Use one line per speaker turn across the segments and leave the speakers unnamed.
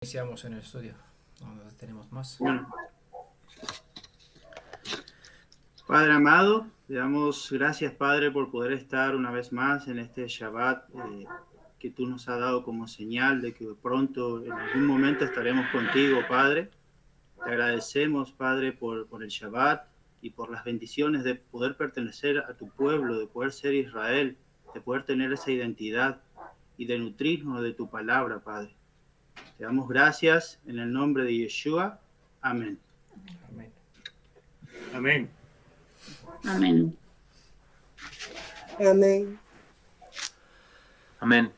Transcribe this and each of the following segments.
Iniciamos en el estudio, donde tenemos más.
Bueno, Padre amado, le damos gracias, Padre, por poder estar una vez más en este Shabbat que tú nos has dado como señal de que pronto, en algún momento, estaremos contigo, Padre. Te agradecemos, Padre, por el Shabbat y por las bendiciones de poder pertenecer a tu pueblo, de poder ser Israel, de poder tener esa identidad y de nutrirnos de tu palabra, Padre. Te damos gracias en el nombre de Yeshua. Amén.
Amén.
Amén.
Amén.
Amén.
Amén.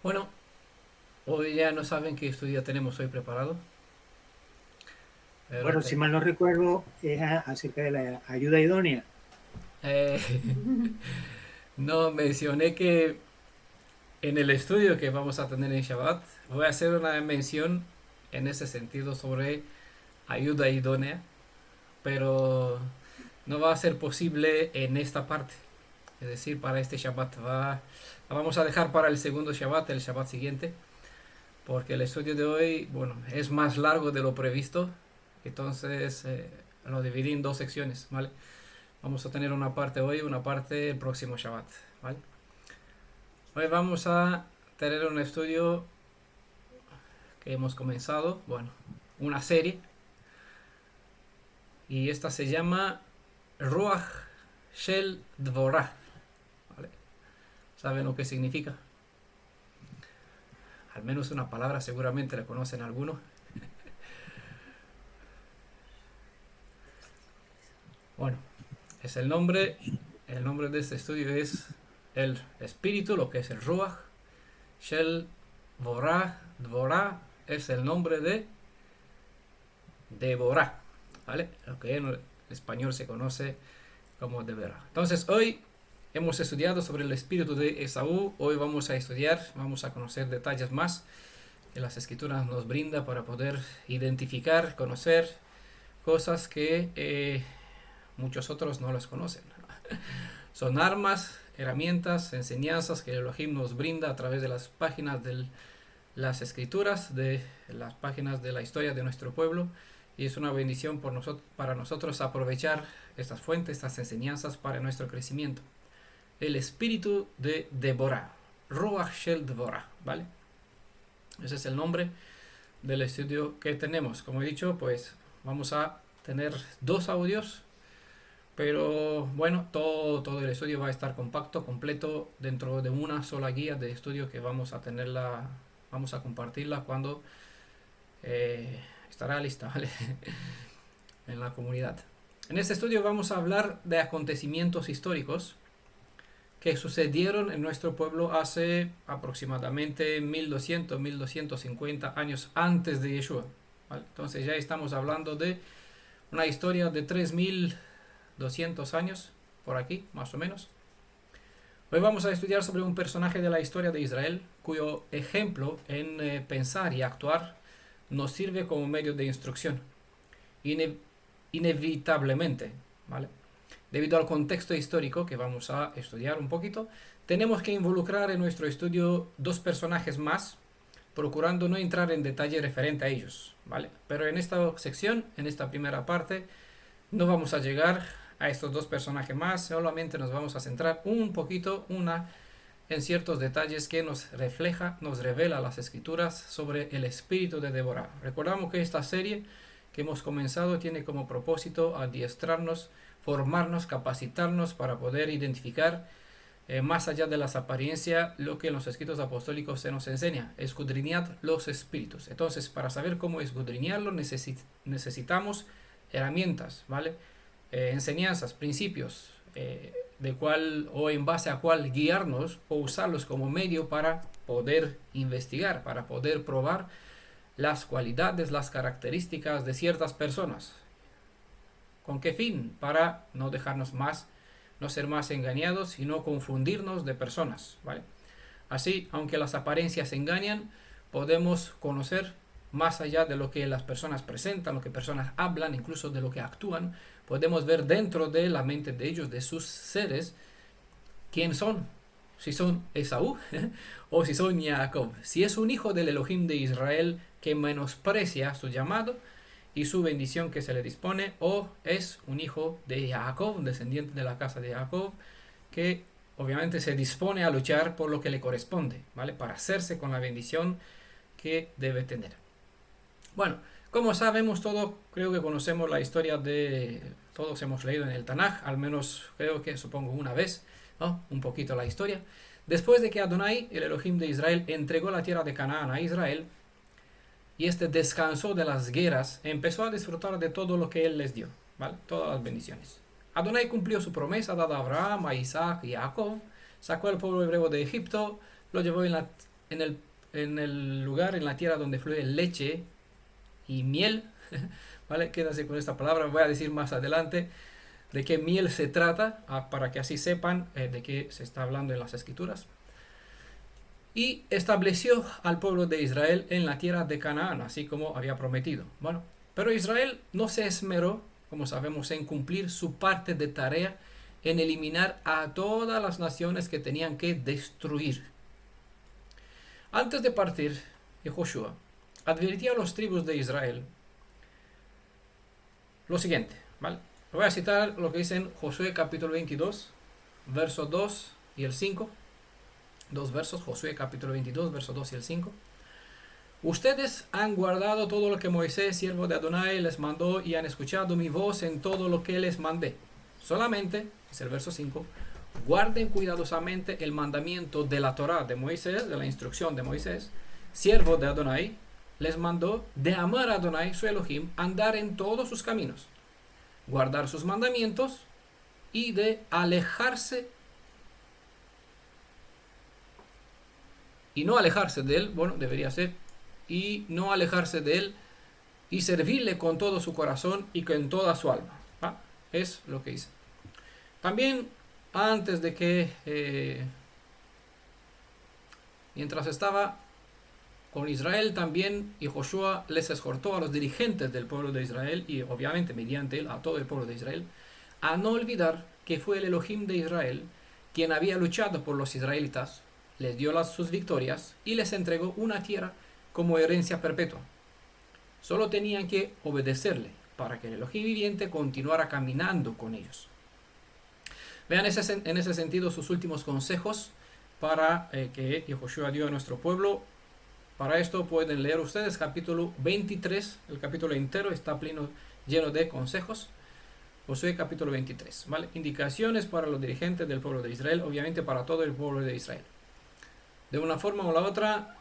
Bueno, hoy ya no saben qué estudio tenemos hoy preparado. Pero
Bueno, si mal no recuerdo, es acerca de la ayuda idónea.
no mencioné que en el estudio que vamos a tener en Shabbat voy a hacer una mención en ese sentido sobre ayuda idónea, pero no va a ser posible en esta parte. Es decir, para este Shabbat la vamos a dejar para el segundo Shabbat, el Shabbat siguiente, porque el estudio de hoy, bueno, es más largo de lo previsto, entonces lo dividí en dos secciones, ¿vale? Vamos a tener una parte hoy, una parte el próximo Shabbat, ¿vale? Hoy vamos a tener un estudio que hemos comenzado, bueno, una serie, y esta se llama Ruach Shel Dvorah, ¿vale? ¿Saben lo que significa? Al menos una palabra seguramente la conocen algunos. Bueno, es el nombre de este estudio es el espíritu, lo que es el Ruach. Shel Dvorah, Dvorah es el nombre de Deborah, ¿vale? Lo que en español se conoce como Deborah. Entonces hoy hemos estudiado sobre el espíritu de Esaú. Hoy vamos a conocer detalles más que las escrituras nos brinda para poder identificar, conocer cosas que muchos otros no las conocen. Son armas, herramientas, enseñanzas que Elohim nos brinda a través de las páginas de las escrituras, de las páginas de la historia de nuestro pueblo, y es una bendición para nosotros aprovechar estas fuentes, estas enseñanzas para nuestro crecimiento. El espíritu de Deborah, Ruach Shel Deborah, ¿vale? Ese es el nombre del estudio que tenemos. Como he dicho, pues vamos a tener dos audios, pero bueno, todo el estudio va a estar compacto, completo, dentro de una sola guía de estudio que vamos a compartirla cuando estará lista, ¿vale? En la comunidad. En este estudio vamos a hablar de acontecimientos históricos que sucedieron en nuestro pueblo hace aproximadamente 1250 años antes de Yeshua, ¿vale? Entonces ya estamos hablando de una historia de 3200 años, por aquí, más o menos. Hoy vamos a estudiar sobre un personaje de la historia de Israel, cuyo ejemplo en pensar y actuar nos sirve como medio de instrucción, inevitablemente, ¿vale? Debido al contexto histórico que vamos a estudiar un poquito, tenemos que involucrar en nuestro estudio dos personajes más, procurando no entrar en detalle referente a ellos, ¿vale? Pero en esta sección, en esta primera parte, no vamos a llegar a estos dos personajes más, solamente nos vamos a centrar un poquito en ciertos detalles que nos revela las escrituras sobre el espíritu de Deborah. Recordamos que esta serie que hemos comenzado tiene como propósito adiestrarnos, formarnos, capacitarnos para poder identificar más allá de las apariencias lo que en los escritos apostólicos se nos enseña, escudriñar los espíritus. Entonces, para saber cómo escudriñarlo necesitamos herramientas, ¿vale? Enseñanzas, principios, de cuál o en base a cuál guiarnos o usarlos como medio para poder investigar, para poder probar las cualidades, las características de ciertas personas. ¿Con qué fin? Para no ser más engañados y no confundirnos de personas, ¿vale? Así, aunque las apariencias engañan, podemos conocer más allá de lo que las personas presentan, lo que personas hablan, incluso de lo que actúan. Podemos ver dentro de la mente de ellos, de sus seres, quién son, si son Esaú o si son Jacob. Si es un hijo del Elohim de Israel que menosprecia su llamado y su bendición que se le dispone, o es un hijo de Jacob, un descendiente de la casa de Jacob, que obviamente se dispone a luchar por lo que le corresponde, ¿vale? Para hacerse con la bendición que debe tener. Bueno, como sabemos todo, creo que conocemos la historia de... Todos hemos leído en el Tanaj, al menos creo que supongo una vez, ¿no? Un poquito la historia. Después de que Adonai, el Elohim de Israel, entregó la tierra de Canaán a Israel, y este descansó de las guerras, empezó a disfrutar de todo lo que él les dio, ¿vale? Todas las bendiciones. Adonai cumplió su promesa dada a Abraham, a Isaac y a Jacob, sacó al pueblo hebreo de Egipto, lo llevó en el lugar, en la tierra donde fluye leche y miel, ¿vale? Quédase con esta palabra, voy a decir más adelante de qué miel se trata, para que así sepan de qué se está hablando en las escrituras. Y estableció al pueblo de Israel en la tierra de Canaán, así como había prometido. Bueno, pero Israel no se esmeró, como sabemos, en cumplir su parte de tarea, en eliminar a todas las naciones que tenían que destruir. Antes de partir, Josué advirtió a los tribus de Israel lo siguiente, ¿vale? Voy a citar lo que dice en Josué capítulo 22, verso 2 y el 5. Dos versos, Josué capítulo 22, verso 2 y el 5. Ustedes han guardado todo lo que Moisés, siervo de Adonai, les mandó y han escuchado mi voz en todo lo que les mandé. Solamente, es el verso 5, guarden cuidadosamente el mandamiento de la Torá de Moisés, de la instrucción de Moisés, siervo de Adonai, les mandó de amar a Adonai, su Elohim, andar en todos sus caminos, guardar sus mandamientos y de alejarse y no alejarse de él, bueno, debería ser, y no alejarse de él y servirle con todo su corazón y con toda su alma. ¿Va? Es lo que dice. También, antes de que, mientras estaba con Israel también, y Josué les exhortó a los dirigentes del pueblo de Israel, y obviamente mediante él a todo el pueblo de Israel, a no olvidar que fue el Elohim de Israel quien había luchado por los israelitas, les dio sus victorias y les entregó una tierra como herencia perpetua. Solo tenían que obedecerle para que el Elohim viviente continuara caminando con ellos. Vean en ese sentido sus últimos consejos para que Josué dio a nuestro pueblo. Para esto pueden leer ustedes capítulo 23, el capítulo entero está lleno de consejos. Josué capítulo 23, ¿vale? Indicaciones para los dirigentes del pueblo de Israel, obviamente para todo el pueblo de Israel. De una forma o la otra,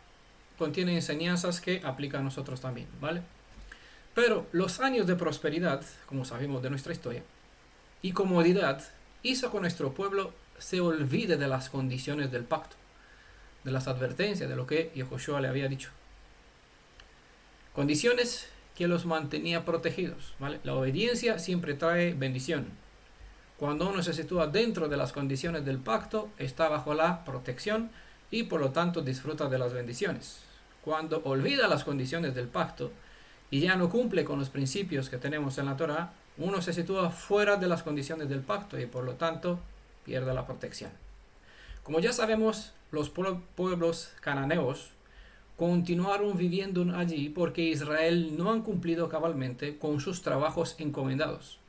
contiene enseñanzas que aplican a nosotros también, ¿vale? Pero los años de prosperidad, como sabemos de nuestra historia, y comodidad, hizo que nuestro pueblo se olvide de las condiciones del pacto, de las advertencias, de lo que Josué le había dicho. Condiciones que los mantenía protegidos, ¿vale? La obediencia siempre trae bendición. Cuando uno se sitúa dentro de las condiciones del pacto, está bajo la protección y por lo tanto disfruta de las bendiciones. Cuando olvida las condiciones del pacto y ya no cumple con los principios que tenemos en la Torá, uno se sitúa fuera de las condiciones del pacto y por lo tanto pierde la protección. Como ya sabemos, los pueblos cananeos continuaron viviendo allí porque Israel no han cumplido cabalmente con sus trabajos encomendados.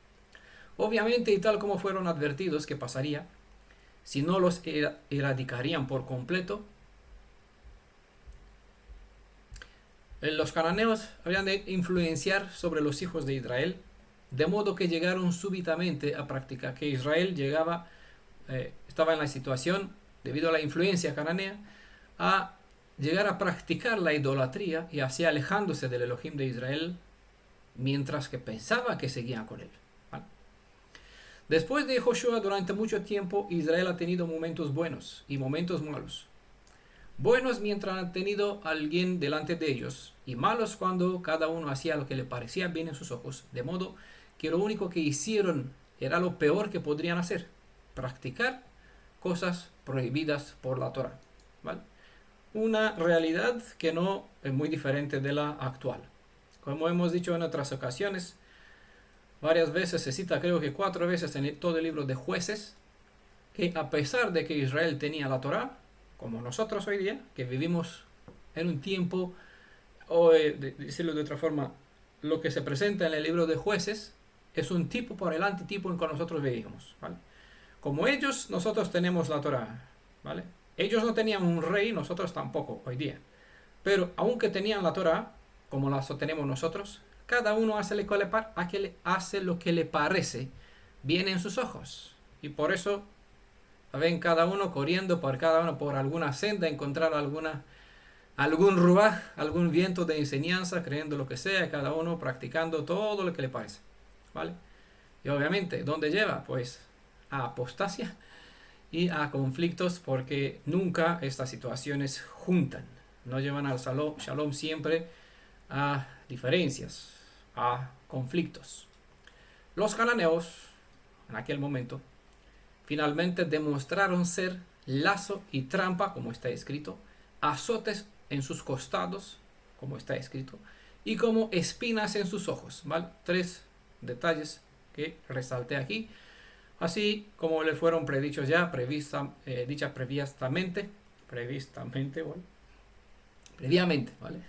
Obviamente, y tal como fueron advertidos que pasaría, si no los erradicarían por completo, los cananeos habían de influenciar sobre los hijos de Israel, de modo que llegaron súbitamente a practicar, que Israel estaba en la situación, debido a la influencia cananea, a llegar a practicar la idolatría y así alejándose del Elohim de Israel, mientras que pensaba que seguían con él. ¿Vale? Después de Josué, durante mucho tiempo, Israel ha tenido momentos buenos y momentos malos. Buenos mientras han tenido a alguien delante de ellos, y malos cuando cada uno hacía lo que le parecía bien en sus ojos, de modo que lo único que hicieron era lo peor que podrían hacer, practicar cosas prohibidas por la Torá. ¿Vale? Una realidad que no es muy diferente de la actual. Como hemos dicho en otras ocasiones, varias veces se cita, creo que 4 veces en todo el libro de Jueces, que a pesar de que Israel tenía la Torá, como nosotros hoy día, que vivimos en un tiempo, o decirlo de otra forma, lo que se presenta en el libro de Jueces es un tipo por el antitipo en que nosotros vivimos, ¿vale? Como ellos, nosotros tenemos la Torá, ¿vale? Ellos no tenían un rey, nosotros tampoco hoy día. Pero aunque tenían la Torá, como la tenemos nosotros, cada uno hace lo que le parece bien en sus ojos. Y por eso ven cada uno corriendo por alguna senda, encontrar algún ruaj, algún viento de enseñanza, creyendo lo que sea, cada uno practicando todo lo que le parece, ¿vale? Y obviamente, ¿dónde lleva? Pues a apostasia y a conflictos, porque nunca estas situaciones juntan. No llevan al shalom, siempre a diferencias, a conflictos. Los cananeos, en aquel momento, finalmente demostraron ser lazo y trampa, como está escrito, azotes en sus costados, como está escrito, y como espinas en sus ojos, ¿vale? 3 detalles que resalté aquí, así como le fueron predichos ya, previamente, ¿vale? Previamente, ¿vale?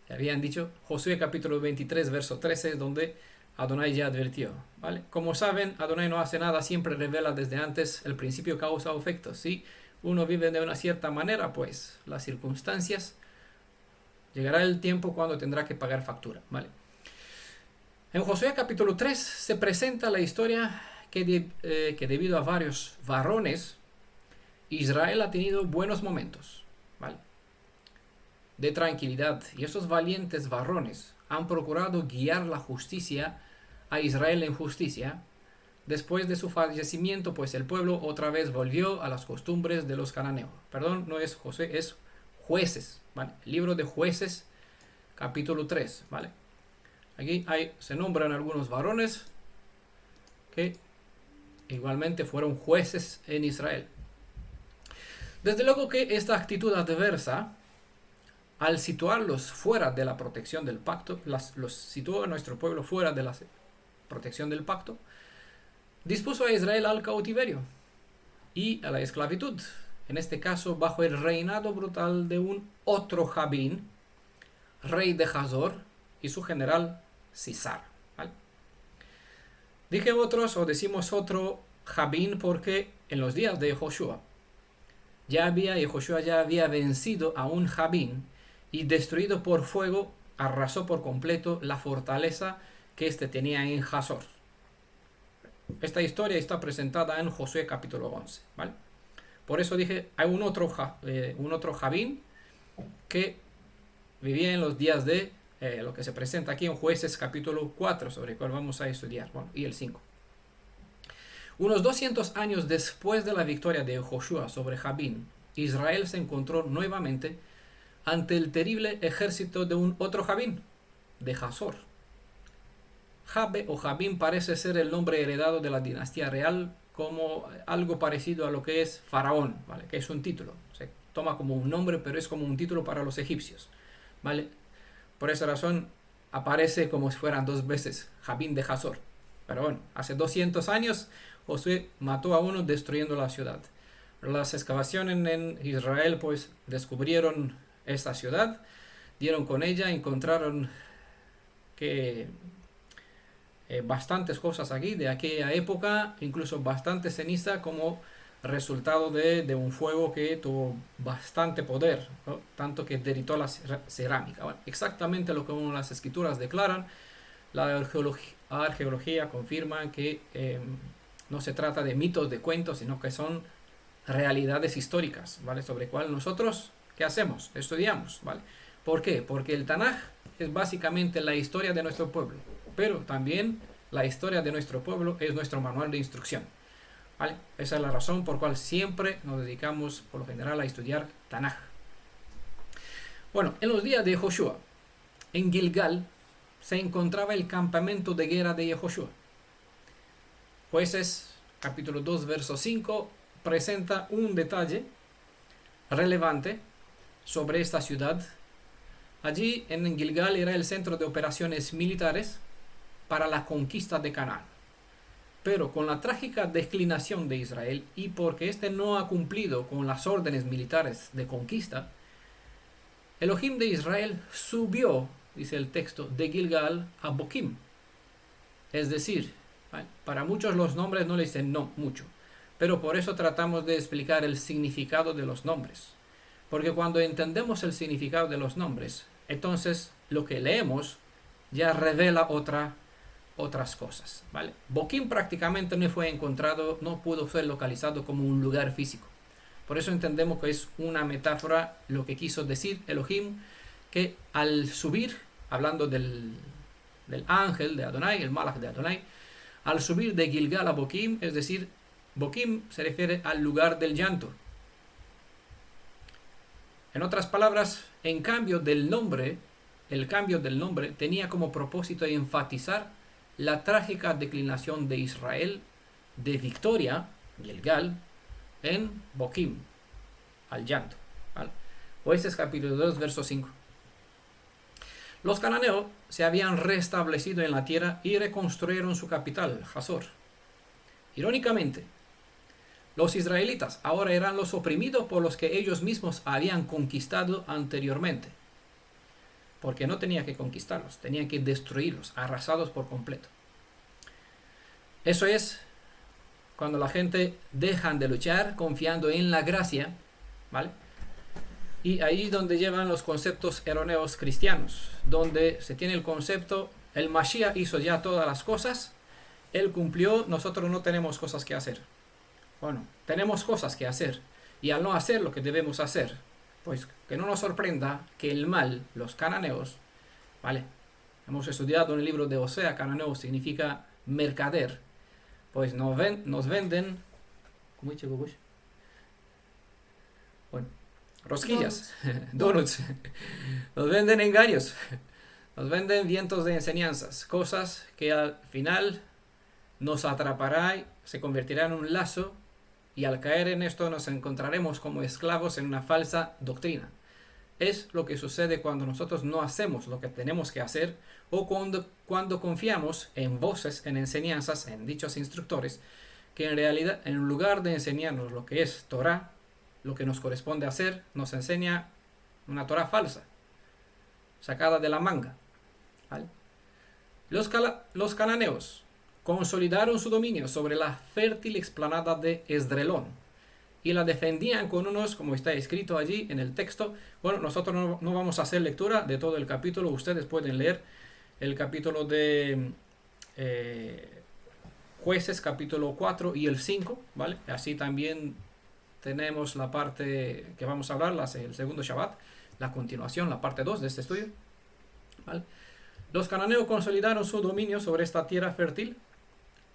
Le habían dicho Josué capítulo 23, verso 13, donde Adonai ya advirtió, ¿vale? Como saben, Adonai no hace nada, siempre revela desde antes el principio causa o efecto. Si uno vive de una cierta manera, pues las circunstancias, llegará el tiempo cuando tendrá que pagar factura, ¿vale? En Josué capítulo 3 se presenta la historia que debido a varios varones, Israel ha tenido buenos momentos, ¿vale? De tranquilidad, y esos valientes varones han procurado guiar la justicia a Israel en justicia. Después de su fallecimiento, pues el pueblo otra vez volvió a las costumbres de los cananeos. Perdón, no es Josué, es Jueces, ¿vale? El libro de Jueces, capítulo 3, ¿vale? Aquí se nombran algunos varones que igualmente fueron jueces en Israel. Desde luego que esta actitud adversa, al situarlos fuera de la protección del pacto, los situó a nuestro pueblo fuera de la protección del pacto, dispuso a Israel al cautiverio y a la esclavitud, en este caso bajo el reinado brutal de un otro Jabín, rey de Hazor, y su general Sisar, ¿vale? Dije otros, o decimos otro Jabín, porque en los días de Yehoshua ya había vencido a un Jabín y destruido por fuego, arrasó por completo la fortaleza que éste tenía en Hazor. Esta historia está presentada en Josué capítulo 11, ¿vale? Por eso dije, hay un otro Jabín que vivía en los días de lo que se presenta aquí en Jueces capítulo 4, sobre el cual vamos a estudiar, bueno, y el 5. Unos 200 años después de la victoria de Josué sobre Jabín, Israel se encontró nuevamente ante el terrible ejército de un otro Jabín, de Hazor. Jabe o Jabín parece ser el nombre heredado de la dinastía real, como algo parecido a lo que es Faraón, ¿vale? Que es un título. Se toma como un nombre, pero es como un título para los egipcios, ¿vale? Por esa razón aparece como si fueran 2 veces Jabín de Hazor. Pero bueno, hace 200 años Josué mató a uno destruyendo la ciudad. Las excavaciones en Israel pues descubrieron esta ciudad, dieron con ella, encontraron que bastantes cosas aquí de aquella época, incluso bastante ceniza como resultado de un fuego que tuvo bastante poder, ¿no? Tanto que derritó la cerámica. Bueno, exactamente lo que las escrituras declaran. La arqueología confirma que no se trata de mitos, de cuentos, sino que son realidades históricas, ¿vale? Sobre cuál nosotros, ¿qué hacemos? Estudiamos, ¿vale? ¿Por qué? Porque el Tanaj es básicamente la historia de nuestro pueblo, pero también la historia de nuestro pueblo es nuestro manual de instrucción, ¿vale? Esa es la razón por cual siempre nos dedicamos, por lo general, a estudiar Tanaj. Bueno, en los días de Yehoshua, en Gilgal, se encontraba el campamento de guerra de Yehoshua. Jueces, capítulo 2, verso 5, presenta un detalle relevante sobre esta ciudad. Allí en Gilgal era el centro de operaciones militares para la conquista de Canaán. Pero con la trágica declinación de Israel y porque éste no ha cumplido con las órdenes militares de conquista, Elohim de Israel subió, dice el texto, de Gilgal a Boquim. Es decir, para muchos los nombres no le dicen no mucho, pero por eso tratamos de explicar el significado de los nombres. Porque cuando entendemos el significado de los nombres, entonces lo que leemos ya revela otras cosas, ¿vale? Boquim prácticamente no fue encontrado, no pudo ser localizado como un lugar físico. Por eso entendemos que es una metáfora lo que quiso decir Elohim, que al subir, hablando del ángel de Adonai, el Malach de Adonai, al subir de Gilgal a Boquim, es decir, Boquim se refiere al lugar del llanto. En otras palabras, el cambio del nombre tenía como propósito enfatizar la trágica declinación de Israel de victoria, Gilgal, en Boquim, al llanto, ¿vale? Jueces capítulo 2, verso 5. Los cananeos se habían restablecido en la tierra y reconstruyeron su capital, Hazor. Irónicamente, los israelitas ahora eran los oprimidos por los que ellos mismos habían conquistado anteriormente. Porque no tenían que conquistarlos, tenían que destruirlos, arrasados por completo. Eso es cuando la gente deja de luchar confiando en la gracia, ¿vale? Y ahí es donde llevan los conceptos erróneos cristianos, donde se tiene el concepto, el Mashiach hizo ya todas las cosas, él cumplió, nosotros no tenemos cosas que hacer. Bueno, tenemos cosas que hacer, y al no hacer lo que debemos hacer, pues que no nos sorprenda que el mal, los cananeos, ¿vale? Hemos estudiado en el libro de Osea, cananeo significa mercader, pues nos venden, ¿cómo dice Gogosh? Bueno, rosquillas, donuts, nos venden engaños, nos venden vientos de enseñanzas, cosas que al final nos atrapará, se convertirá en un lazo, y al caer en esto nos encontraremos como esclavos en una falsa doctrina. Es lo que sucede cuando nosotros no hacemos lo que tenemos que hacer, o cuando confiamos en voces, en enseñanzas, en dichos instructores, que en realidad en lugar de enseñarnos lo que es Torah, lo que nos corresponde hacer, nos enseña una Torah falsa, sacada de la manga, ¿vale? Los cananeos consolidaron su dominio sobre la fértil explanada de Esdrelón y la defendían con unos, como está escrito allí en el texto. Bueno, nosotros no vamos a hacer lectura de todo el capítulo, ustedes pueden leer el capítulo de Jueces, capítulo 4 y el 5, ¿vale? Así también tenemos la parte que vamos a hablar, el segundo Shabbat, la continuación, la parte 2 de este estudio, ¿vale? Los cananeos consolidaron su dominio sobre esta tierra fértil,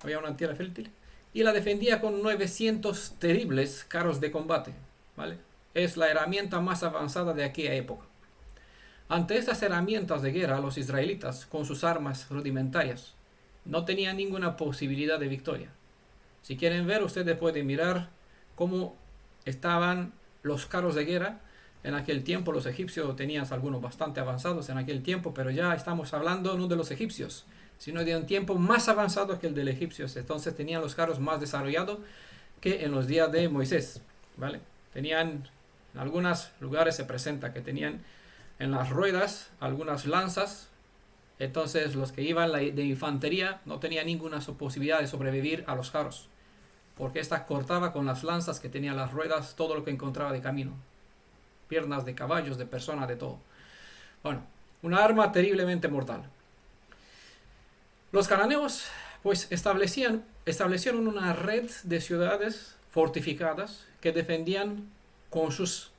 había una tierra fértil, y la defendía con 900 terribles carros de combate, ¿vale? Es la herramienta más avanzada de aquella época. Ante estas herramientas de guerra, los israelitas, con sus armas rudimentarias, no tenían ninguna posibilidad de victoria. Si quieren ver, ustedes pueden mirar cómo estaban los carros de guerra. En aquel tiempo los egipcios tenían algunos bastante avanzados en aquel tiempo, pero ya estamos hablando no de los egipcios, sino de un tiempo más avanzado que el de los egipcios. Entonces tenían los carros más desarrollados que en los días de Moisés, ¿vale? Tenían, en algunos lugares se presenta que tenían en las ruedas algunas lanzas. Entonces los que iban de infantería no tenían ninguna posibilidad de sobrevivir a los carros, porque esta cortaba con las lanzas que tenían las ruedas todo lo que encontraba de camino. Piernas de caballos, de personas, de todo. Bueno, una arma terriblemente mortal. Los cananeos pues establecieron una red de ciudades fortificadas que defendían con sus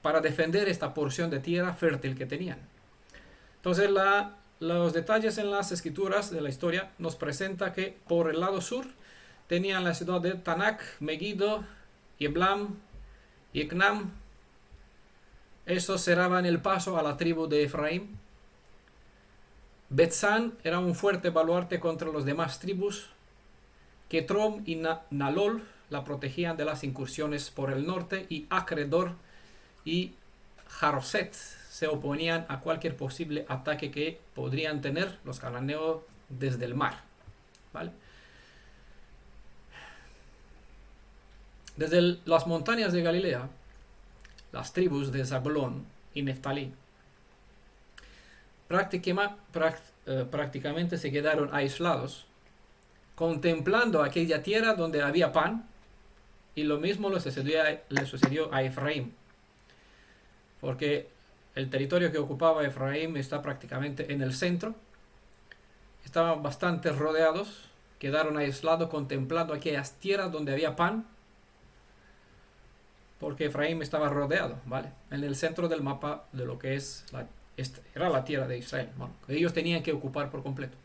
para defender esta porción de tierra fértil que tenían. Entonces los detalles en las escrituras de la historia nos presenta que por el lado sur tenían la ciudad de Tanak, Megiddo, Yeblam, Yecnam. Estos cerraban el paso a la tribu de Efraín. Betzán era un fuerte baluarte contra los demás tribus. Ketrom y Nalol la protegían de las incursiones por el norte, y Acredor y Jaroset se oponían a cualquier posible ataque que podrían tener los cananeos desde el mar, ¿vale? Desde las montañas de Galilea, las tribus de Zabulón y Neftalí prácticamente se quedaron aislados, contemplando aquella tierra donde había pan, y lo mismo le sucedió a Efraín, porque el territorio que ocupaba Efraín está prácticamente en el centro. Estaban bastante rodeados, quedaron aislados contemplando aquellas tierras donde había pan, porque Efraín estaba rodeado, ¿vale? En el centro del mapa de lo que era la tierra de Israel, bueno, que ellos tenían que ocupar por completo.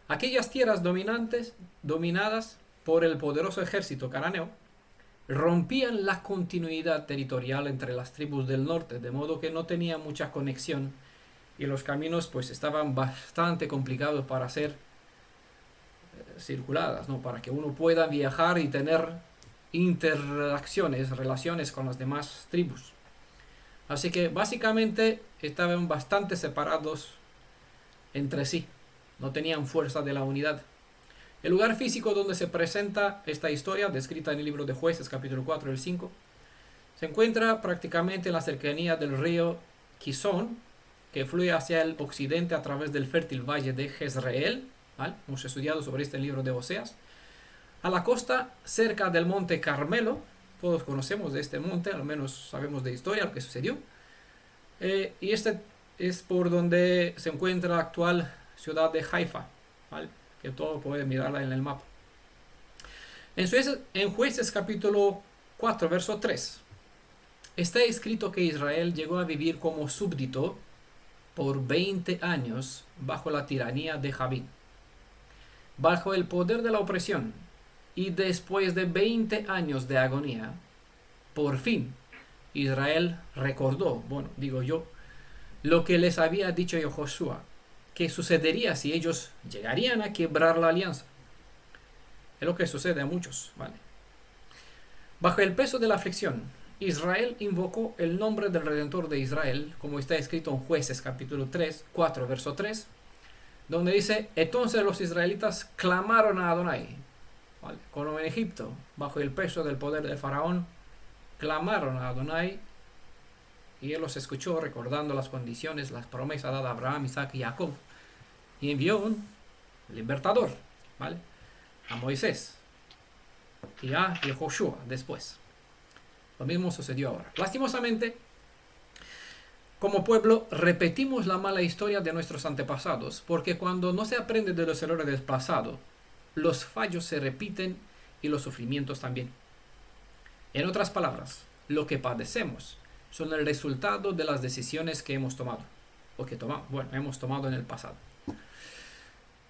Aquellas tierras dominadas por el poderoso ejército cananeo rompían la continuidad territorial entre las tribus del norte, de modo que no tenía mucha conexión y los caminos pues estaban bastante complicados para ser circuladas, ¿no? Para que uno pueda viajar y tener relaciones con las demás tribus. Así que básicamente estaban bastante separados entre sí, no tenían fuerza de la unidad. El lugar físico donde se presenta esta historia, descrita en el libro de Jueces, capítulo 4 y el 5, se encuentra prácticamente en la cercanía del río Quizón, que fluye hacia el occidente a través del fértil valle de Jezreel, ¿vale? Hemos estudiado sobre este libro de Oseas. A la costa, cerca del monte Carmelo, todos conocemos de este monte, al menos sabemos de historia, lo que sucedió. Y este es por donde se encuentra la actual ciudad de Haifa, ¿vale? Que todo puede mirarla en el mapa. En Jueces capítulo 4, verso 3, está escrito que Israel llegó a vivir como súbdito por 20 años bajo la tiranía de Jabín, bajo el poder de la opresión, y después de 20 años de agonía, por fin Israel recordó, bueno, digo yo, lo que les había dicho Josué, que sucedería si ellos llegarían a quebrar la alianza. Es lo que sucede a muchos, ¿vale? Bajo el peso de la aflicción, Israel invocó el nombre del Redentor de Israel, como está escrito en Jueces capítulo 4, verso 3, donde dice: entonces los israelitas clamaron a Adonai, ¿vale? Como en Egipto, bajo el peso del poder del faraón, clamaron a Adonai, y él los escuchó, recordando las condiciones, las promesas dadas a Abraham, Isaac y Jacob, y envió un libertador, ¿vale? A Moisés y a Josué después. Lo mismo sucedió ahora. Lastimosamente, como pueblo, repetimos la mala historia de nuestros antepasados, porque cuando no se aprende de los errores del pasado, los fallos se repiten y los sufrimientos también. En otras palabras, lo que padecemos son el resultado de las decisiones que hemos tomado, o que hemos tomado en el pasado.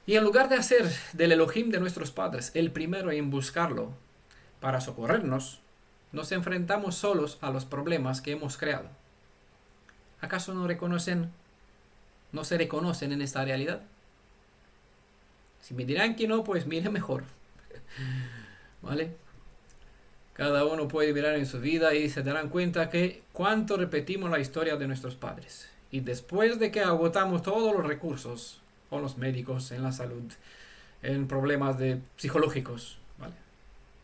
Y en lugar de hacer del Elohim de nuestros padres el primero en buscarlo para socorrernos, nos enfrentamos solos a los problemas que hemos creado. ¿Acaso no se reconocen en esta realidad? Si me dirán que no, pues mire mejor. ¿Vale? Cada uno puede mirar en su vida y se darán cuenta que cuánto repetimos la historia de nuestros padres. Y después de que agotamos todos los recursos con los médicos, en la salud, en problemas psicológicos, ¿vale?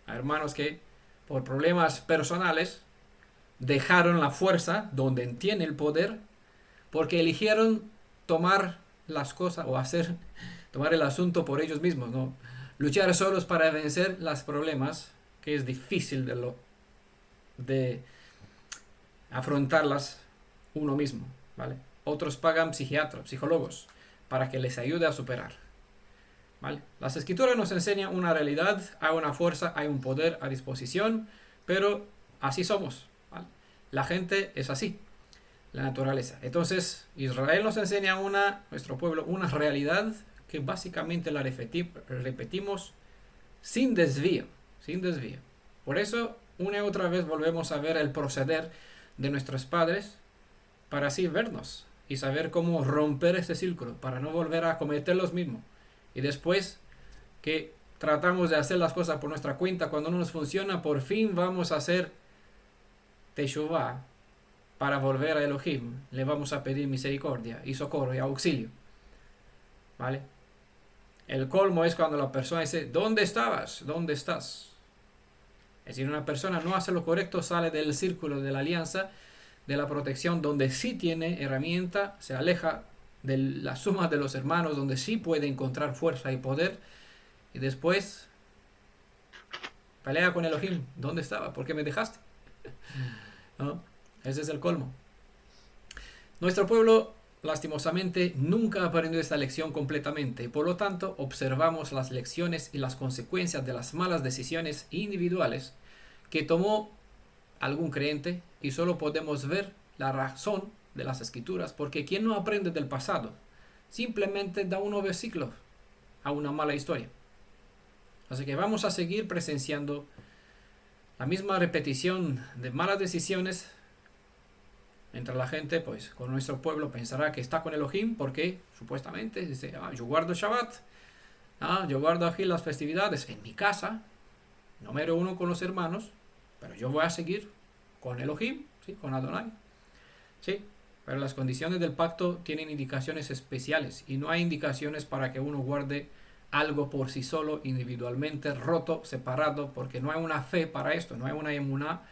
Hay hermanos que por problemas personales dejaron la fuerza donde tiene el poder, porque eligieron tomar las cosas o tomar el asunto por ellos mismos, ¿no? Luchar solos para vencer los problemas, que es difícil de afrontarlas uno mismo, ¿vale? Otros pagan psicólogos, para que les ayude a superar, ¿vale? Las escrituras nos enseñan una realidad, hay una fuerza, hay un poder a disposición, pero así somos, ¿vale? La gente es así, la naturaleza. Entonces, Israel nos enseña nuestro pueblo, una realidad que básicamente la repetimos sin desvío. Por eso, una y otra vez volvemos a ver el proceder de nuestros padres, para así vernos y saber cómo romper este círculo, para no volver a cometer los mismos. Y después que tratamos de hacer las cosas por nuestra cuenta, cuando no nos funciona, por fin vamos a hacer Teshuvah para volver a Elohim. Le vamos a pedir misericordia y socorro y auxilio, ¿vale? El colmo es cuando la persona dice, ¿dónde estabas? ¿Dónde estás? Es decir, una persona no hace lo correcto, sale del círculo de la alianza, de la protección, donde sí tiene herramienta, se aleja de la suma de los hermanos, donde sí puede encontrar fuerza y poder, y después pelea con Elohim. ¿Dónde estaba? ¿Por qué me dejaste? ¿No? Ese es el colmo. Nuestro pueblo, lastimosamente, nunca aprendió esta lección completamente, y por lo tanto observamos las lecciones y las consecuencias de las malas decisiones individuales que tomó algún creyente, y solo podemos ver la razón de las escrituras, porque quien no aprende del pasado simplemente da un nuevo ciclo a una mala historia. Así que vamos a seguir presenciando la misma repetición de malas decisiones entre la gente. Pues con nuestro pueblo pensará que está con Elohim porque supuestamente dice, yo guardo Shabbat, yo guardo aquí las festividades en mi casa, no me reúno con los hermanos, pero yo voy a seguir con Elohim, ¿sí? Con Adonai, ¿sí? Pero las condiciones del pacto tienen indicaciones especiales, y no hay indicaciones para que uno guarde algo por sí solo, individualmente, roto, separado, porque no hay una fe para esto, no hay una emuná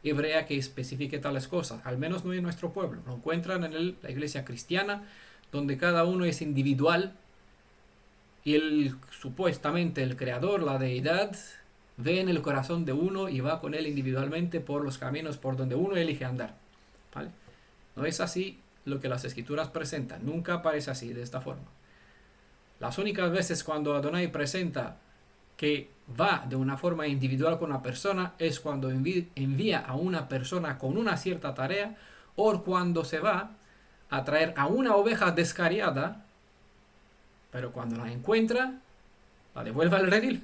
hebrea que especifique tales cosas, al menos no en nuestro pueblo. Lo encuentran en la iglesia cristiana, donde cada uno es individual, y supuestamente el creador, la deidad, ve en el corazón de uno y va con él individualmente por los caminos por donde uno elige andar, ¿vale? No es así lo que las escrituras presentan, nunca aparece así, de esta forma. Las únicas veces cuando Adonai presenta que va de una forma individual con una persona es cuando envía a una persona con una cierta tarea, o cuando se va a traer a una oveja descarriada, pero cuando la encuentra, la devuelve al redil,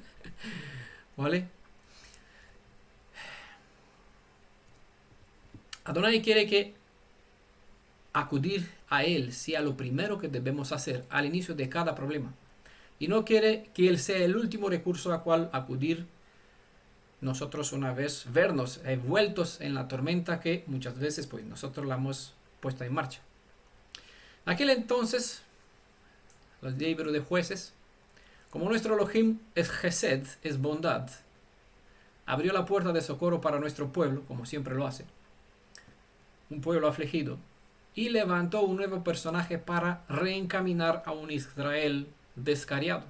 ¿vale? Adonai quiere que acudir a Él sea lo primero que debemos hacer al inicio de cada problema, y no quiere que Él sea el último recurso a cual acudir nosotros una vez vernos envueltos en la tormenta que muchas veces pues nosotros la hemos puesto en marcha. En aquel entonces, los libros de Jueces, como nuestro Elohim es Gesed, es bondad, abrió la puerta de socorro para nuestro pueblo, como siempre lo hace, un pueblo afligido, y levantó un nuevo personaje para reencaminar a un Israel descarriado.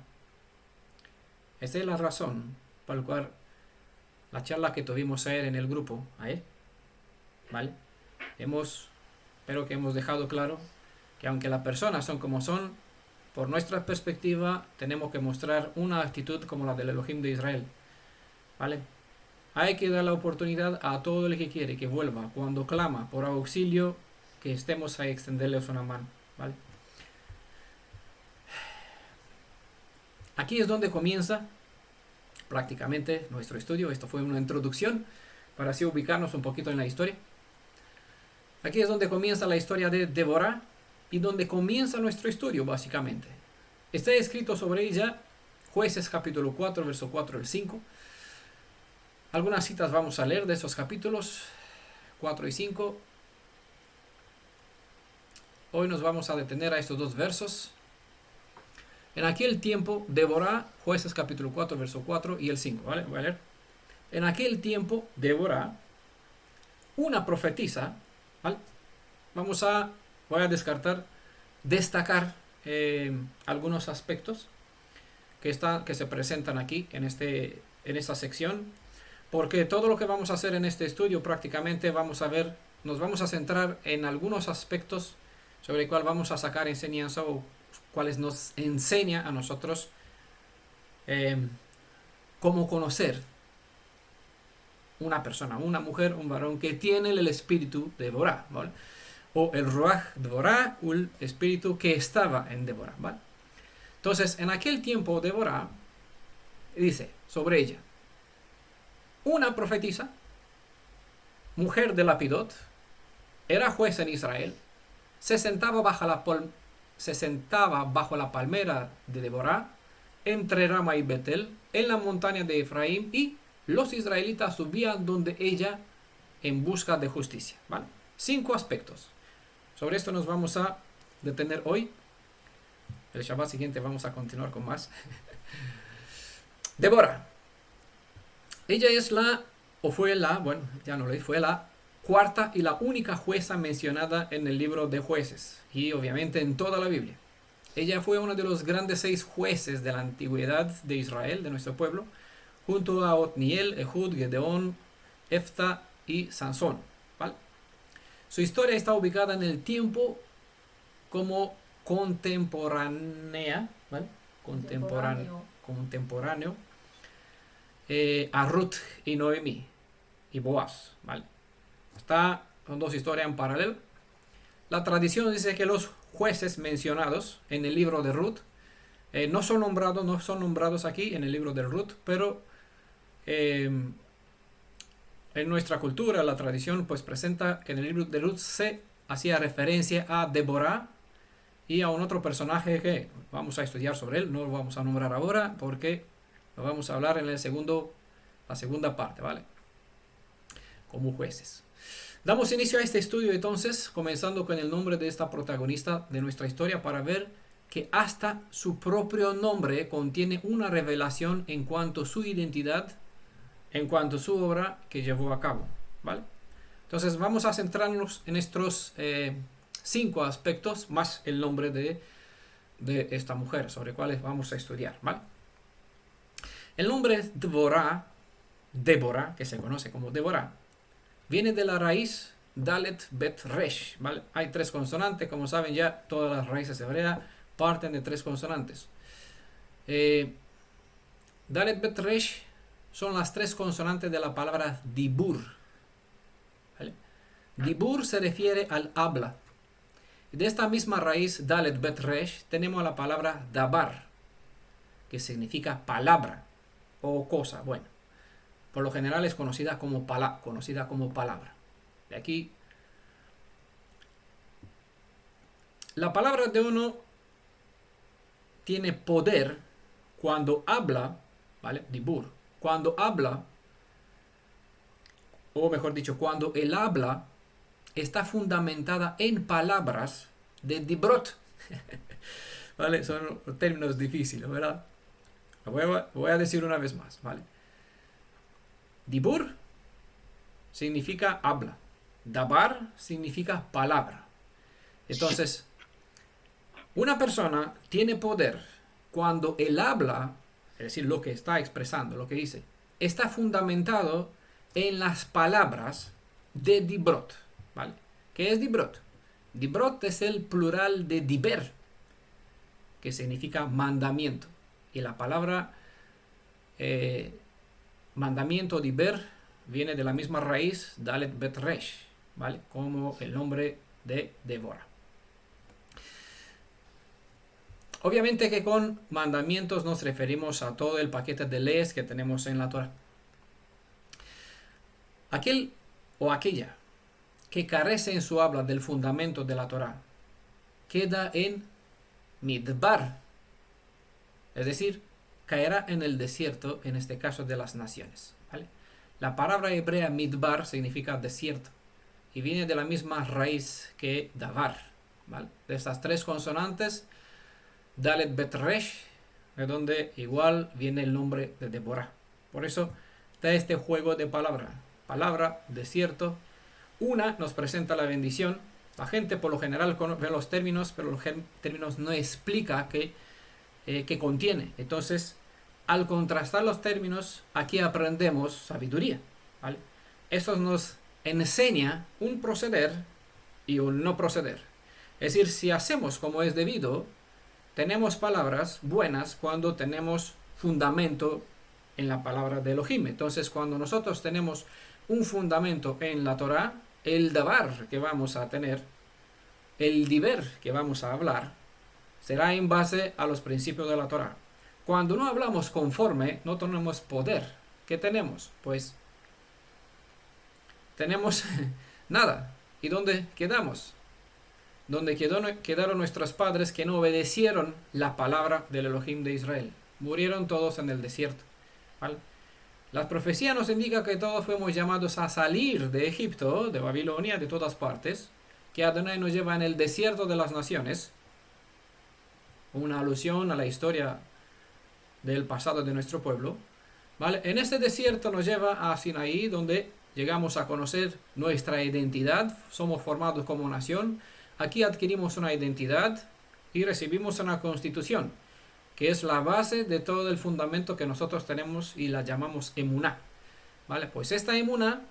Esa es la razón por la cual la charla que tuvimos ayer en el grupo, ¿vale? Espero que hemos dejado claro que aunque las personas son como son, por nuestra perspectiva tenemos que mostrar una actitud como la del Elohim de Israel, ¿vale? Hay que dar la oportunidad a todo el que quiere que vuelva, cuando clama por auxilio, que estemos a extenderles una mano, ¿vale? Aquí es donde comienza prácticamente nuestro estudio. Esto fue una introducción para así ubicarnos un poquito en la historia. Aquí es donde comienza la historia de Débora y donde comienza nuestro estudio básicamente. Está escrito sobre ella Jueces capítulo 4, verso 4 al 5. Algunas citas vamos a leer de esos capítulos 4 y 5. Hoy nos vamos a detener a estos dos versos. En aquel tiempo, Débora, Jueces capítulo 4, verso 4 y el 5, ¿vale? Voy a leer. En aquel tiempo, Débora, una profetisa, ¿vale? Voy a destacar algunos aspectos que se presentan aquí en esta sección, porque todo lo que vamos a hacer en este estudio prácticamente nos vamos a centrar en algunos aspectos sobre el cual vamos a sacar enseñanza, o cuales nos enseña a nosotros cómo conocer una persona, una mujer, un varón que tiene el espíritu de Débora, ¿vale? O el Ruach Débora, o el espíritu que estaba en Débora, ¿vale? Entonces, en aquel tiempo Débora dice sobre ella: una profetisa, mujer de Lapidot, era jueza en Israel, se sentaba bajo la palmera de Débora, entre Rama y Betel, en la montaña de Efraín, y los israelitas subían donde ella en busca de justicia, ¿vale? 5 aspectos. Sobre esto nos vamos a detener hoy. El Shabbat siguiente vamos a continuar con más. Débora. Ella es bueno, ya no lo es, fue la cuarta y la única jueza mencionada en el libro de Jueces y obviamente en toda la Biblia. Ella fue uno de los grandes 6 jueces de la antigüedad de Israel, de nuestro pueblo, junto a Otniel, Ehud, Gedeón, Efta y Sansón. ¿Vale? Su historia está ubicada en el tiempo como contemporánea, ¿vale? Contemporáneo a Ruth y Noemí y Boaz, ¿vale? Son 2 historias en paralelo. La tradición dice que los jueces mencionados en el libro de Ruth no son nombrados aquí en el libro de Ruth, pero en nuestra cultura la tradición pues presenta que en el libro de Ruth se hacía referencia a Débora y a un otro personaje que vamos a estudiar sobre él, no lo vamos a nombrar ahora porque lo vamos a hablar en la segunda parte, ¿vale? Como jueces. Damos inicio a este estudio entonces, comenzando con el nombre de esta protagonista de nuestra historia para ver que hasta su propio nombre contiene una revelación en cuanto a su identidad, en cuanto a su obra que llevó a cabo, ¿vale? Entonces vamos a centrarnos en estos 5 aspectos más el nombre de esta mujer sobre cuales vamos a estudiar, ¿vale? El nombre Débora, que se conoce como Débora, viene de la raíz Dalet Bet Resh, ¿vale? Hay 3 consonantes, como saben ya, todas las raíces hebreas parten de 3 consonantes. Dalet Bet Resh son las 3 consonantes de la palabra Dibur, ¿vale? Dibur se refiere al habla. De esta misma raíz Dalet Bet Resh tenemos la palabra Dabar, que significa palabra o cosa, bueno. Por lo general es conocida como palabra. De aquí, la palabra de uno tiene poder cuando habla, ¿vale? Dibur. Cuando habla, o mejor dicho, cuando el habla está fundamentada en palabras de Dibrot. ¿Vale? Son términos difíciles, ¿verdad? Voy a decir una vez más, ¿vale? Dibur significa habla. Dabar significa palabra. Entonces, una persona tiene poder cuando él habla, es decir, lo que está expresando, lo que dice, está fundamentado en las palabras de Dibrot, ¿vale? ¿Qué es Dibrot? Dibrot es el plural de Diber, que significa mandamiento. Y la palabra mandamiento Diber viene de la misma raíz Dalet Bet Resh, ¿vale? Como el nombre de Débora. Obviamente que con mandamientos nos referimos a todo el paquete de leyes que tenemos en la Torah. Aquel o aquella que carece en su habla del fundamento de la Torah queda en Midbar, es decir, caerá en el desierto, en este caso de las naciones, ¿vale? La palabra hebrea Midbar significa desierto y viene de la misma raíz que Davar, ¿vale? De estas 3 consonantes, Dalet Bet Resh, de donde igual viene el nombre de Débora. Por eso está este juego de palabra, desierto. Una nos presenta la bendición. La gente por lo general ve los términos, pero los términos no explica qué contiene. Entonces, al contrastar los términos, aquí aprendemos sabiduría, ¿vale? Eso nos enseña un proceder y un no proceder. Es decir, si hacemos como es debido, tenemos palabras buenas cuando tenemos fundamento en la palabra de Elohim. Entonces, cuando nosotros tenemos un fundamento en la Torah, el davar que vamos a tener, el diber que vamos a hablar, será en base a los principios de la Torah. Cuando no hablamos conforme, no tenemos poder. ¿Qué tenemos? Pues tenemos nada. ¿Y dónde quedamos? Donde quedaron nuestros padres que no obedecieron la palabra del Elohim de Israel. Murieron todos en el desierto, ¿vale? Las profecías nos indican que todos fuimos llamados a salir de Egipto, de Babilonia, de todas partes, que Adonai nos lleva en el desierto de las naciones, una alusión a la historia del pasado de nuestro pueblo, ¿vale? En este desierto nos lleva a Sinaí, donde llegamos a conocer nuestra identidad, somos formados como nación, aquí adquirimos una identidad y recibimos una constitución, que es la base de todo el fundamento que nosotros tenemos y la llamamos emuná, ¿vale? Pues esta emuná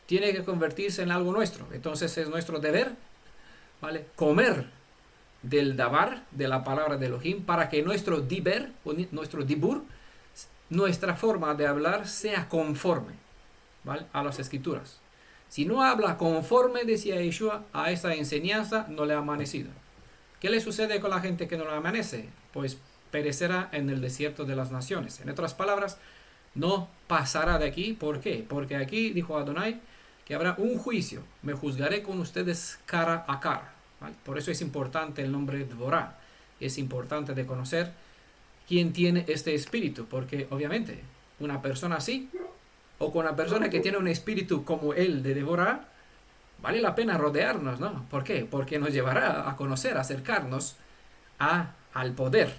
tiene que convertirse en algo nuestro, entonces es nuestro deber, ¿vale? Comer del dabar, de la palabra de Elohim, para que nuestro diber, o nuestro dibur, nuestra forma de hablar sea conforme, ¿vale?, a las escrituras. Si no habla conforme, decía Yeshua, a esa enseñanza, no le ha amanecido. ¿Qué le sucede con la gente que no le amanece? Pues perecerá en el desierto de las naciones. En otras palabras, no pasará de aquí. ¿Por qué? Porque aquí, dijo Adonai, que habrá un juicio. Me juzgaré con ustedes cara a cara, ¿vale? Por eso es importante el nombre Dvorá. Es importante de conocer quién tiene este espíritu, porque obviamente una persona así, o con una persona que tiene un espíritu como el de Dvorá, vale la pena rodearnos, ¿no? ¿Por qué? Porque nos llevará a conocer, a acercarnos al poder.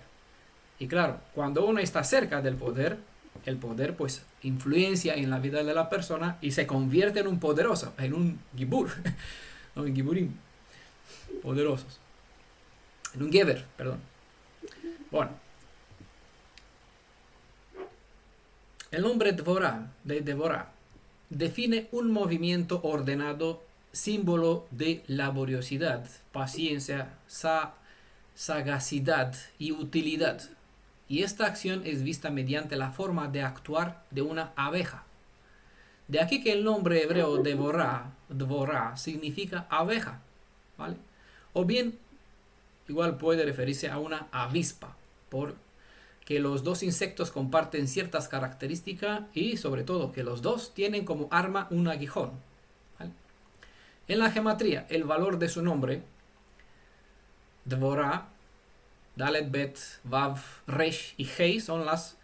Y claro, cuando uno está cerca del poder, el poder pues influencia en la vida de la persona y se convierte en un poderoso, en un gibur, no, en giburim, poderosos, en un geber, perdón. Bueno, el nombre Dvorá, de Devorá, define un movimiento ordenado, símbolo de laboriosidad, paciencia, sagacidad y utilidad. Y esta acción es vista mediante la forma de actuar de una abeja. De aquí que el nombre hebreo Dvorá significa abeja, ¿vale? O bien, igual puede referirse a una avispa, porque los dos insectos comparten ciertas características y sobre todo que los dos tienen como arma un aguijón, ¿vale? En la gematría, el valor de su nombre, Dvorá, Dalet, Bet, Vav, Resh y Hei son las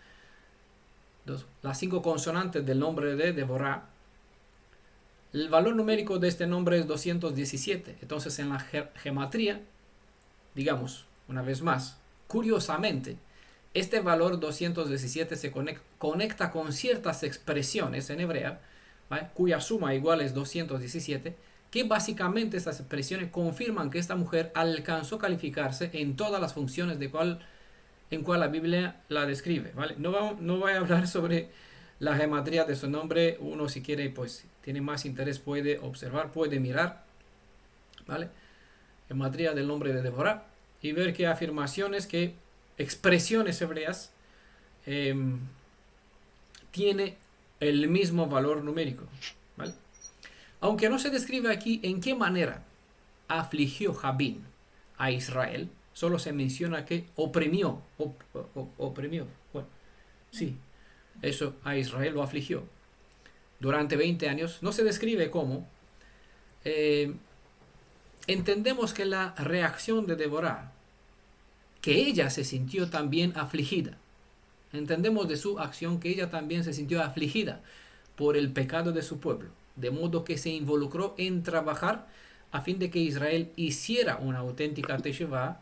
5 consonantes del nombre de Devorá. El valor numérico de este nombre es 217. Entonces en la gematría, digamos, una vez más, curiosamente, este valor 217 se conecta con ciertas expresiones en hebrea, ¿vale?, cuya suma igual es 217, que básicamente estas expresiones confirman que esta mujer alcanzó a calificarse en todas las funciones en cual la Biblia la describe, ¿vale? No voy a hablar sobre la gematría de su nombre. Uno, si quiere, pues tiene más interés, puede observar, puede mirar, ¿vale?, gematría del nombre de Devorá y ver qué afirmaciones, qué expresiones hebreas tiene el mismo valor numérico, ¿vale? Aunque no se describe aquí en qué manera afligió Jabín a Israel, solo se menciona que oprimió, bueno, sí, eso, a Israel lo afligió durante 20 años. No se describe cómo. Entendemos que la reacción de Devorá, que ella se sintió también afligida. Entendemos de su acción que ella también se sintió afligida por el pecado de su pueblo, de modo que se involucró en trabajar a fin de que Israel hiciera una auténtica teshuvá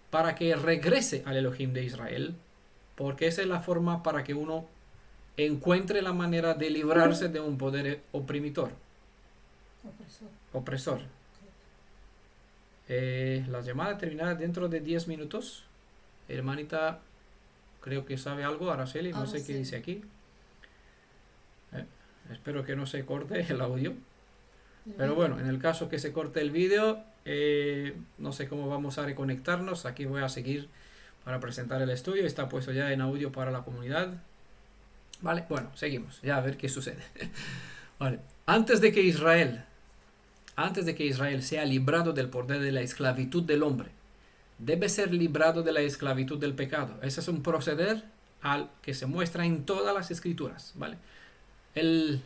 para que regrese al Elohim de Israel, porque esa es la forma para que uno encuentre la manera de librarse de un poder opresor. La llamada terminará dentro de 10 minutos. Hermanita, creo que sabe algo, Araceli, no sé qué dice aquí. Espero que no se corte el audio. Pero bueno, en el caso que se corte el vídeo, no sé cómo vamos a reconectarnos. Aquí voy a seguir para presentar el estudio. Está puesto ya en audio para la comunidad. Vale, bueno, seguimos. Ya a ver qué sucede. Vale. Antes de que Israel sea librado del poder de la esclavitud del hombre, debe ser librado de la esclavitud del pecado. Ese es un proceder que se muestra en todas las escrituras, ¿vale?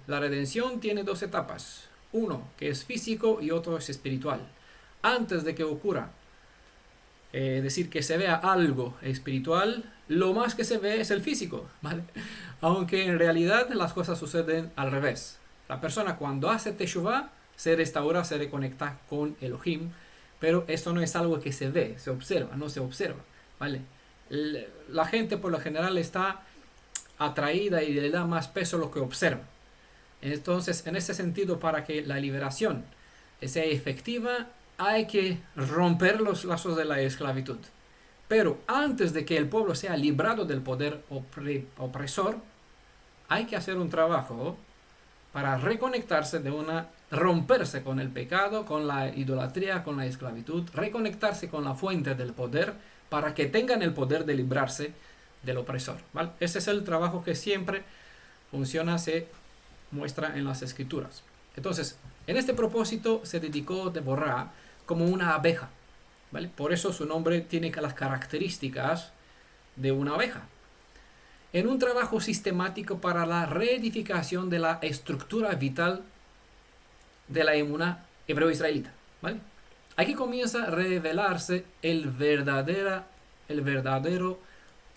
La redención tiene 2 etapas. Uno que es físico y otro es espiritual. Antes de que ocurra, decir que se vea algo espiritual, lo más que se ve es el físico, ¿vale? Aunque en realidad las cosas suceden al revés. La persona cuando hace teshuvá se restaura, se reconecta con Elohim, pero esto no es algo que se ve, se observa, no se observa. ¿vale? La gente por lo general está atraída y le da más peso a lo que observa. Entonces, en ese sentido, para que la liberación sea efectiva, hay que romper los lazos de la esclavitud. Pero antes de que el pueblo sea librado del poder opresor, hay que hacer un trabajo para reconectarse romperse con el pecado, con la idolatría, con la esclavitud, reconectarse con la fuente del poder para que tengan el poder de librarse del opresor, ¿vale? Ese es el trabajo que siempre funciona, se muestra en las escrituras. Entonces, en este propósito se dedicó Deborah como una abeja, ¿vale? Por eso su nombre tiene las características de una abeja. En un trabajo sistemático para la reedificación de la estructura vital de la emuná hebreo-israelita, ¿vale? Aquí comienza a revelarse el verdadero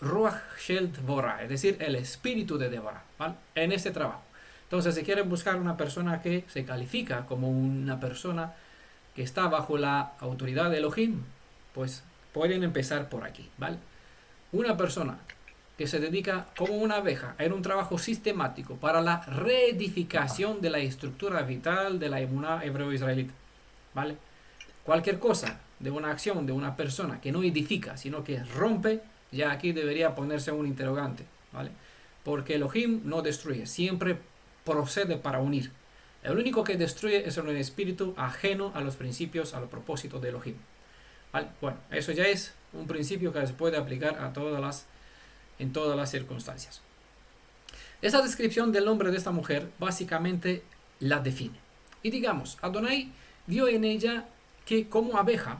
Ruach Shel Deborah, es decir, el espíritu de Deborah, ¿vale? En este trabajo. Entonces, si quieren buscar una persona que se califica como una persona que está bajo la autoridad de Elohim, pues pueden empezar por aquí, ¿vale? Una persona que se dedica como una abeja en un trabajo sistemático para la reedificación de la estructura vital de la emuná hebreo-israelita, ¿vale? Cualquier cosa de una acción de una persona que no edifica, sino que rompe, ya aquí debería ponerse un interrogante, ¿vale? Porque Elohim no destruye, siempre procede para unir. El único que destruye es un espíritu ajeno a los principios, a los propósitos de Elohim, ¿vale? Bueno, eso ya es un principio que se puede aplicar en todas las circunstancias. Esa descripción del nombre de esta mujer básicamente la define. Y digamos, Adonai vio en ella que como abeja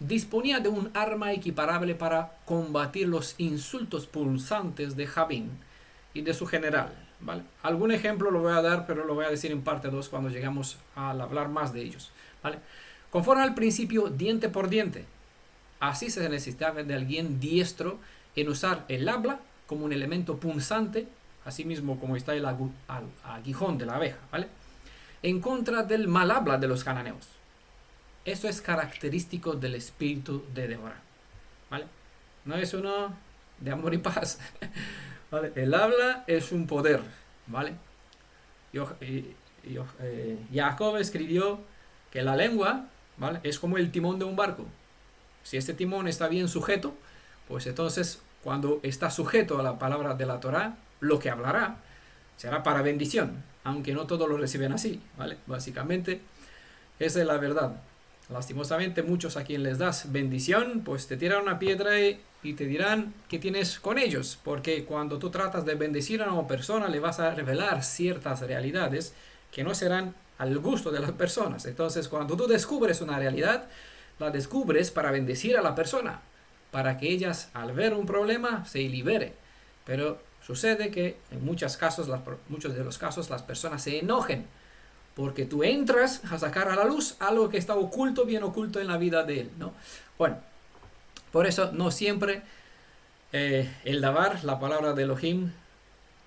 disponía de un arma equiparable para combatir los insultos pulsantes de Javín y de su general, ¿vale? Algún ejemplo lo voy a dar, pero lo voy a decir en parte 2 cuando llegamos a hablar más de ellos, ¿vale? Conforme al principio diente por diente, así se necesitaba de alguien diestro en usar el habla como un elemento punzante, así mismo como está el aguijón de la abeja, ¿vale? En contra del mal habla de los cananeos. Eso es característico del espíritu de Deborah, ¿vale? No es uno de amor y paz, ¿vale? El habla es un poder, ¿vale? Jacob escribió que la lengua, ¿vale?, es como el timón de un barco. Si este timón está bien sujeto, pues entonces cuando está sujeto a la palabra de la Torá, lo que hablará será para bendición, aunque no todos lo reciben así, ¿vale? Básicamente, esa es la verdad. Lastimosamente, muchos a quien les das bendición, pues te tiran una piedra y te dirán qué tienes con ellos, porque cuando tú tratas de bendecir a una persona, le vas a revelar ciertas realidades que no serán al gusto de las personas. Entonces, cuando tú descubres una realidad, la descubres para bendecir a la persona, para que ellas, al ver un problema, se libere. Pero sucede que en muchos de los casos las personas se enojen porque tú entras a sacar a la luz algo que está oculto, bien oculto en la vida de él, ¿no? Bueno, por eso no siempre el davar, la palabra de Elohim,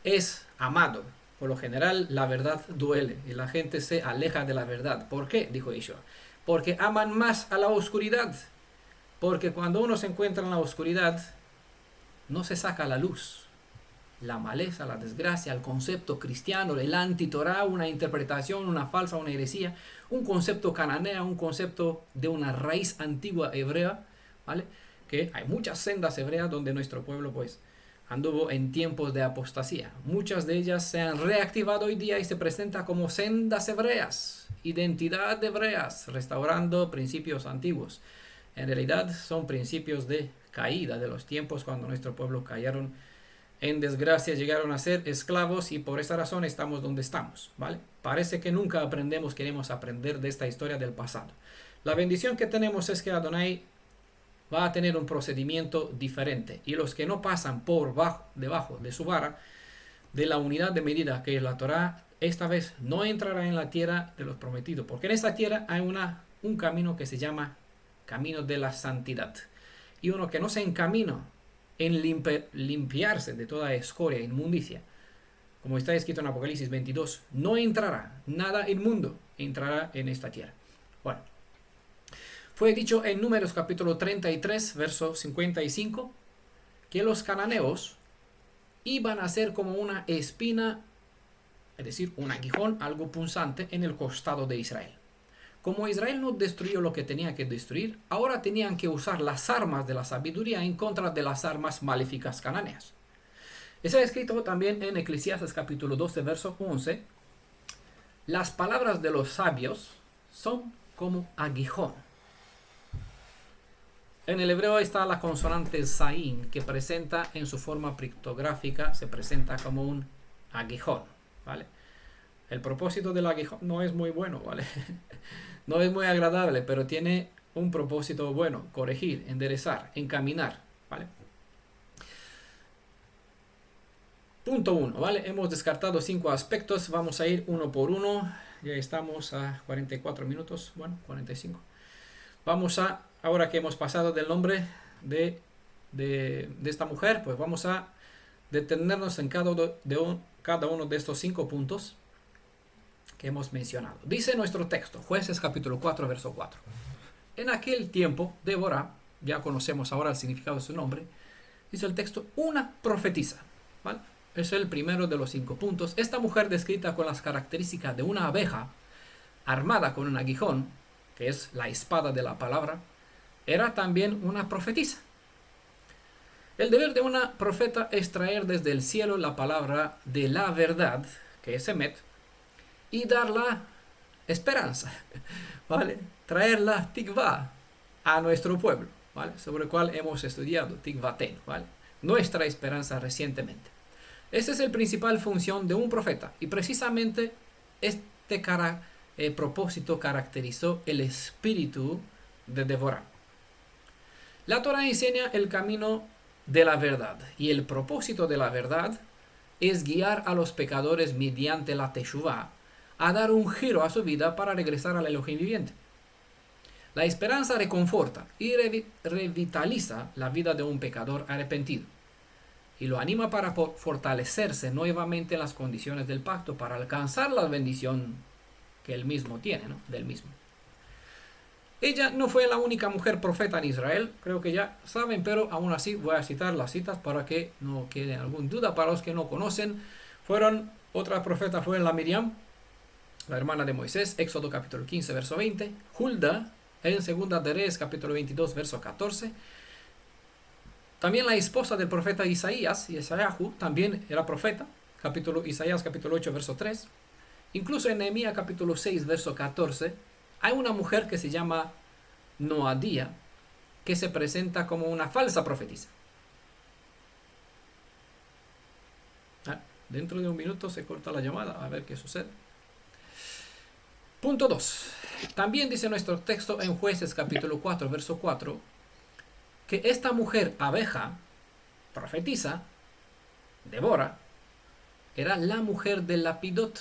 es amado. Por lo general la verdad duele y la gente se aleja de la verdad. ¿Por qué? Dijo Yeshua. Porque aman más a la oscuridad. Porque cuando uno se encuentra en la oscuridad, no se saca la luz. La maleza, la desgracia, el concepto cristiano, el anti-Torah, una interpretación, una falsa, una heresía, un concepto cananea, un concepto de una raíz antigua hebrea, ¿vale? Que hay muchas sendas hebreas donde nuestro pueblo pues anduvo en tiempos de apostasía. Muchas de ellas se han reactivado hoy día y se presentan como sendas hebreas, identidad hebreas, restaurando principios antiguos. En realidad son principios de caída de los tiempos cuando nuestro pueblo cayeron en desgracia, llegaron a ser esclavos y por esa razón estamos donde estamos, ¿vale? Parece que nunca queremos aprender de esta historia del pasado. La bendición que tenemos es que Adonai va a tener un procedimiento diferente y los que no pasan debajo de su vara, de la unidad de medida que es la Torá, esta vez no entrará en la tierra de los prometidos, porque en esta tierra hay un camino que se llama camino de la santidad, y uno que no se encamina en limpiarse de toda escoria e inmundicia, como está escrito en Apocalipsis 22, no entrará, nada inmundo entrará en esta tierra. Bueno, Fue dicho en Números capítulo 33, verso 55, que los cananeos iban a ser como una espina, es decir, un aguijón, algo punzante en el costado de Israel. Como Israel no destruyó lo que tenía que destruir, ahora tenían que usar las armas de la sabiduría en contra de las armas maléficas cananeas. Está escrito también en Eclesiastes capítulo 12, verso 11, las palabras de los sabios son como aguijón. En el hebreo está la consonante zayin, que presenta en su forma pictográfica, se presenta como un aguijón, ¿vale? El propósito del aguijón no es muy bueno, ¿vale? No es muy agradable, pero tiene un propósito bueno: corregir, enderezar, encaminar, ¿vale? Punto 1, ¿vale? Hemos descartado 5 aspectos, vamos a ir uno por uno. Ya estamos a 44 minutos, bueno, 45. Vamos a, ahora que hemos pasado del nombre de esta mujer, pues vamos a detenernos en cada uno de estos 5 puntos que hemos mencionado. Dice nuestro texto, Jueces capítulo 4, verso 4. En aquel tiempo, Débora, ya conocemos ahora el significado de su nombre, dice el texto, una profetisa, ¿vale? Es el primero de los 5 puntos. Esta mujer, descrita con las características de una abeja armada con un aguijón, que es la espada de la palabra, era también una profetisa. El deber de una profeta es traer desde el cielo la palabra de la verdad, que es Emet, y dar la esperanza, ¿vale? Traer la tikvah a nuestro pueblo, ¿vale? Sobre el cual hemos estudiado, tikvaten, ¿vale? Nuestra esperanza recientemente. Esta es la principal función de un profeta, y precisamente este propósito caracterizó el espíritu de Débora. La Torah enseña el camino de la verdad, y el propósito de la verdad es guiar a los pecadores mediante la teshuvah a dar un giro a su vida para regresar al Elohim viviente. La esperanza reconforta y revitaliza la vida de un pecador arrepentido, y lo anima para fortalecerse nuevamente en las condiciones del pacto para alcanzar la bendición que él mismo tiene, ¿no? Del mismo. Ella no fue la única mujer profeta en Israel, creo que ya saben, pero aún así voy a citar las citas para que no quede alguna duda. Para los que no conocen, otra profeta fue la Miriam, la hermana de Moisés, Éxodo capítulo 15, verso 20, Hulda en Segunda de Reyes capítulo 22, verso 14. También la esposa del profeta Isaías, Yesayahu, también era profeta, Isaías capítulo 8, verso 3. Incluso en Nehemías capítulo 6, verso 14, hay una mujer que se llama Noadía, que se presenta como una falsa profetisa. Dentro de un minuto se corta la llamada, a ver qué sucede. Punto 2. También dice nuestro texto en Jueces capítulo 4, verso 4, que esta mujer abeja, profetisa, Débora, era la mujer de Lapidot.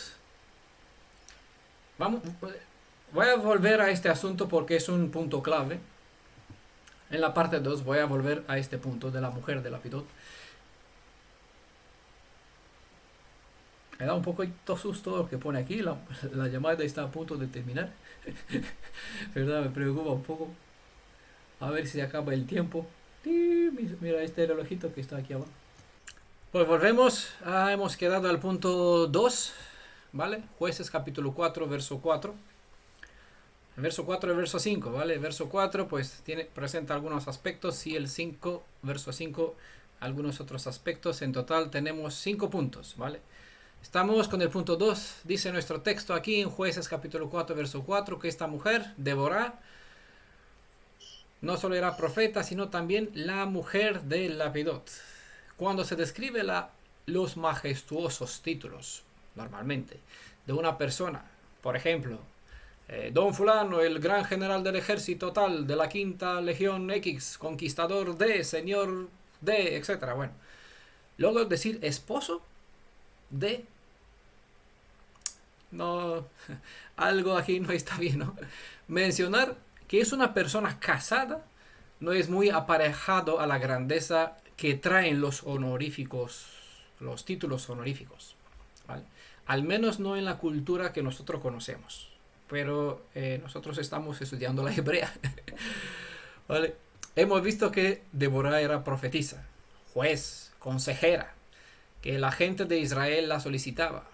Voy a volver a este asunto porque es un punto clave. En la parte 2 voy a volver a este punto de la mujer de Lapidot. Me da un poquito susto lo que pone aquí. La llamada está a punto de terminar. ¿Verdad? Me preocupa un poco. A ver si se acaba el tiempo. Mira este relojito que está aquí abajo. Pues volvemos. Hemos quedado al punto 2. ¿Vale? Jueces capítulo 4, verso 4. El verso 4 y el verso 5, ¿vale? El verso 4 pues presenta algunos aspectos, y el 5, verso 5, algunos otros aspectos. En total tenemos 5 puntos, ¿vale? Estamos con el punto 2. Dice nuestro texto aquí en Jueces capítulo 4, verso 4, que esta mujer, Débora, no solo era profeta, sino también la mujer de Lapidot. Cuando se describe los majestuosos títulos, normalmente, de una persona, por ejemplo, Don Fulano, el gran general del ejército tal, de la quinta legión X, conquistador de, señor de, etc. Bueno, luego decir esposo de, no, algo aquí no está bien, ¿no? Mencionar que es una persona casada no es muy aparejado a la grandeza que traen los honoríficos, los títulos honoríficos, ¿vale? Al menos no en la cultura que nosotros conocemos. pero nosotros estamos estudiando la hebrea. ¿Vale? Hemos visto que Débora era profetisa, juez, consejera, que la gente de Israel la solicitaba.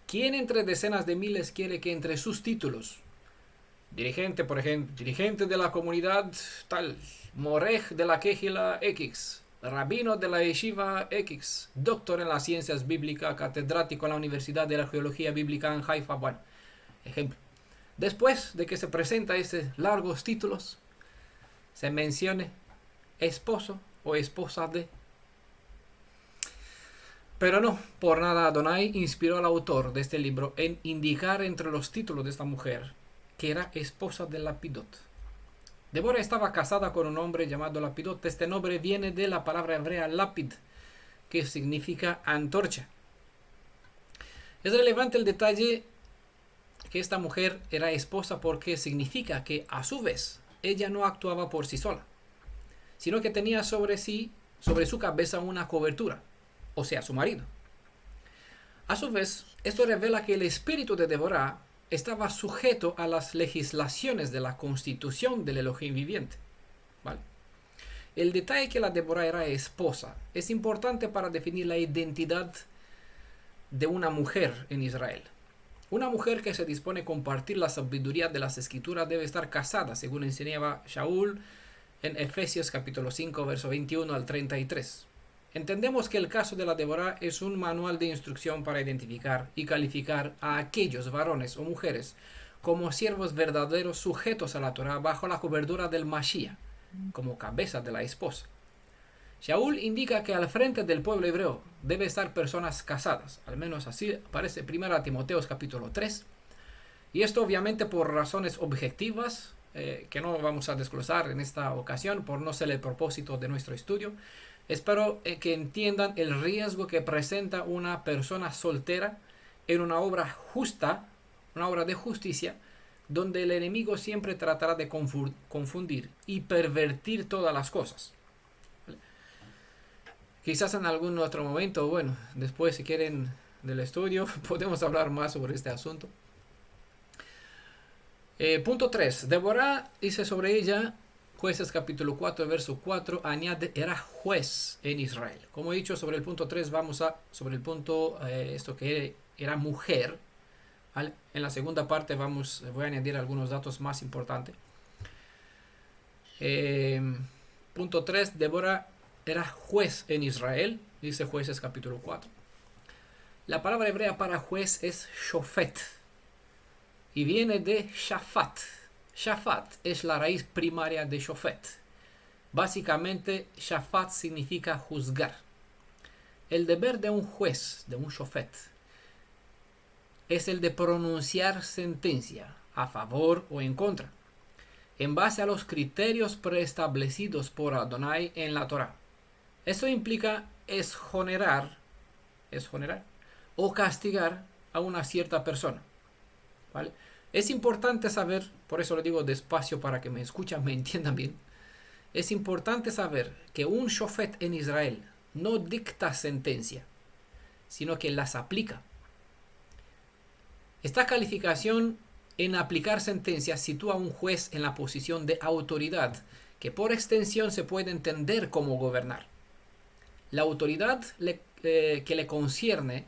¿Quién entre decenas de miles quiere que entre sus títulos, dirigente, por ejemplo, dirigente de la comunidad tal, Morej de la Kehila X, rabino de la Yeshiva X, doctor en las ciencias bíblicas, catedrático en la Universidad de la Geología Bíblica en Haifa, bueno, ejemplo. Después de que se presenta esos largos títulos, se mencione esposo o esposa de. Pero no, por nada Adonai inspiró al autor de este libro en indicar entre los títulos de esta mujer que era esposa de Lapidot. Débora estaba casada con un hombre llamado Lapidot. Este nombre viene de la palabra hebrea lapid, que significa antorcha. Es relevante el detalle que esta mujer era esposa porque significa que a su vez ella no actuaba por sí sola, sino que tenía sobre su cabeza una cobertura, o sea, su marido. A su vez, esto revela que el espíritu de Débora estaba sujeto a las legislaciones de la constitución del Elohim viviente. ¿Vale? El detalle que la Débora era esposa es importante para definir la identidad de una mujer en Israel. Una mujer que se dispone a compartir la sabiduría de las escrituras debe estar casada, según enseñaba Shaul en Efesios capítulo 5, verso 21 al 33. Entendemos que el caso de la Débora es un manual de instrucción para identificar y calificar a aquellos varones o mujeres como siervos verdaderos sujetos a la Torah bajo la cobertura del Mashiach, como cabeza de la esposa. Shaul indica que al frente del pueblo hebreo debe estar personas casadas, al menos así aparece 1 Timoteo capítulo 3, y esto obviamente por razones objetivas que no vamos a desglosar en esta ocasión por no ser el propósito de nuestro estudio. Espero que entiendan el riesgo que presenta una persona soltera en una obra justa, una obra de justicia, donde el enemigo siempre tratará de confundir y pervertir todas las cosas. ¿Vale? Quizás en algún otro momento, bueno, después si quieren del estudio, podemos hablar más sobre este asunto. Punto 3. Débora dice sobre ella, Jueces capítulo 4, verso 4, añade, era juez en Israel. Como he dicho sobre el punto 3, vamos a, sobre el punto, esto que era mujer. ¿Vale? En la segunda parte voy a añadir algunos datos más importantes. Punto 3, Débora era juez en Israel, dice Jueces capítulo 4. La palabra hebrea para juez es shofet y viene de shafat. Shafat es la raíz primaria de shofet. Básicamente, shafat significa juzgar. El deber de un juez, de un shofet, es el de pronunciar sentencia a favor o en contra, en base a los criterios preestablecidos por Adonai en la Torah. Eso implica exonerar o castigar a una cierta persona. ¿Vale? Es importante saber, por eso lo digo despacio para que me escuchen, me entiendan bien. Es importante saber que un shofet en Israel no dicta sentencia, sino que las aplica. Esta calificación en aplicar sentencias sitúa a un juez en la posición de autoridad, que por extensión se puede entender como gobernar. La autoridad que le concierne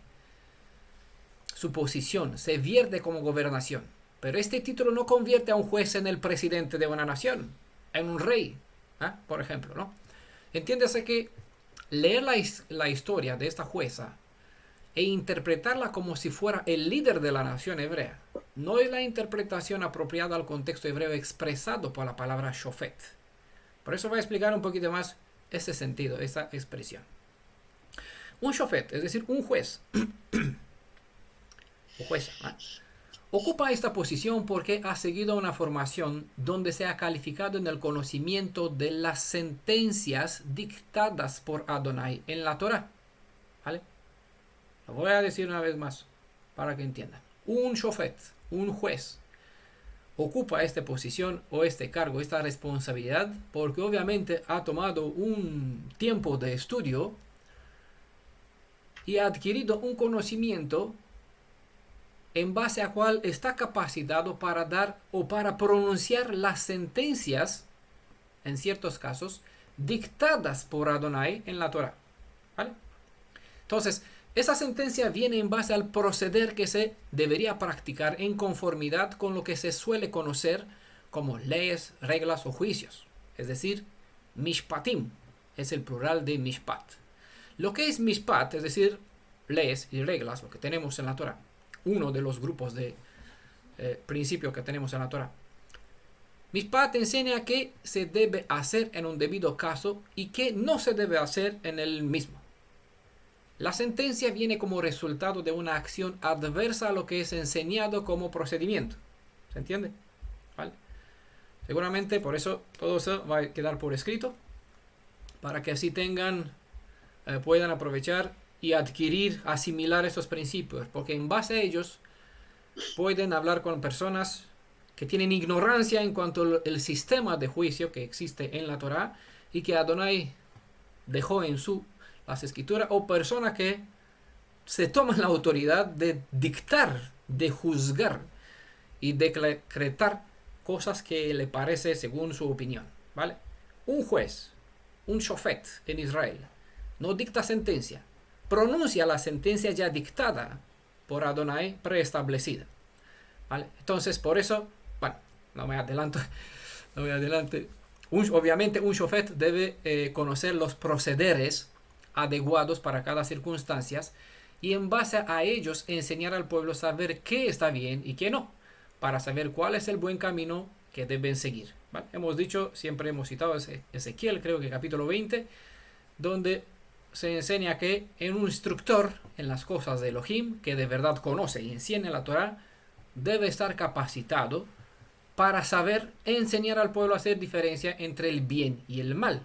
su posición se vierte como gobernación. Pero este título no convierte a un juez en el presidente de una nación, en un rey, por ejemplo, ¿no? Entiéndase que leer la historia de esta jueza e interpretarla como si fuera el líder de la nación hebrea no es la interpretación apropiada al contexto hebreo expresado por la palabra shofet. Por eso voy a explicar un poquito más ese sentido, esa expresión. Un shofet, es decir, un juez o jueza, ocupa esta posición porque ha seguido una formación donde se ha calificado en el conocimiento de las sentencias dictadas por Adonai en la Torah. ¿Vale? Lo voy a decir una vez más para que entiendan. Un shofet, un juez, ocupa esta posición o este cargo, esta responsabilidad, porque obviamente ha tomado un tiempo de estudio y ha adquirido un conocimiento en base a cual está capacitado para dar o para pronunciar las sentencias, en ciertos casos, dictadas por Adonai en la Torah. ¿Vale? Entonces, esa sentencia viene en base al proceder que se debería practicar en conformidad con lo que se suele conocer como leyes, reglas o juicios. Es decir, mishpatim es el plural de mishpat. Lo que es mishpat, es decir, leyes y reglas, lo que tenemos en la Torah, uno de los grupos de principios que tenemos en la Torah. Mishpat enseña qué se debe hacer en un debido caso y qué no se debe hacer en el mismo. La sentencia viene como resultado de una acción adversa a lo que es enseñado como procedimiento. ¿Se entiende? ¿Vale? Seguramente por eso todo eso va a quedar por escrito, para que así puedan aprovechar y adquirir, asimilar esos principios, porque en base a ellos pueden hablar con personas que tienen ignorancia en cuanto al sistema de juicio que existe en la Torah y que Adonai dejó en las escrituras, o personas que se toman la autoridad de dictar, de juzgar y decretar cosas que le parece según su opinión, ¿vale? Un juez, un shofet en Israel, no dicta sentencia, pronuncia la sentencia ya dictada por Adonai preestablecida, ¿vale? Entonces, por eso, bueno, no me adelanto. Obviamente un shofet debe conocer los procederes adecuados para cada circunstancia y en base a ellos enseñar al pueblo a saber qué está bien y qué no, para saber cuál es el buen camino que deben seguir, ¿vale? Siempre hemos citado Ezequiel, creo que capítulo 20, donde se enseña que un instructor en las cosas de Elohim, que de verdad conoce y enseña la Torah, debe estar capacitado para saber enseñar al pueblo a hacer diferencia entre el bien y el mal,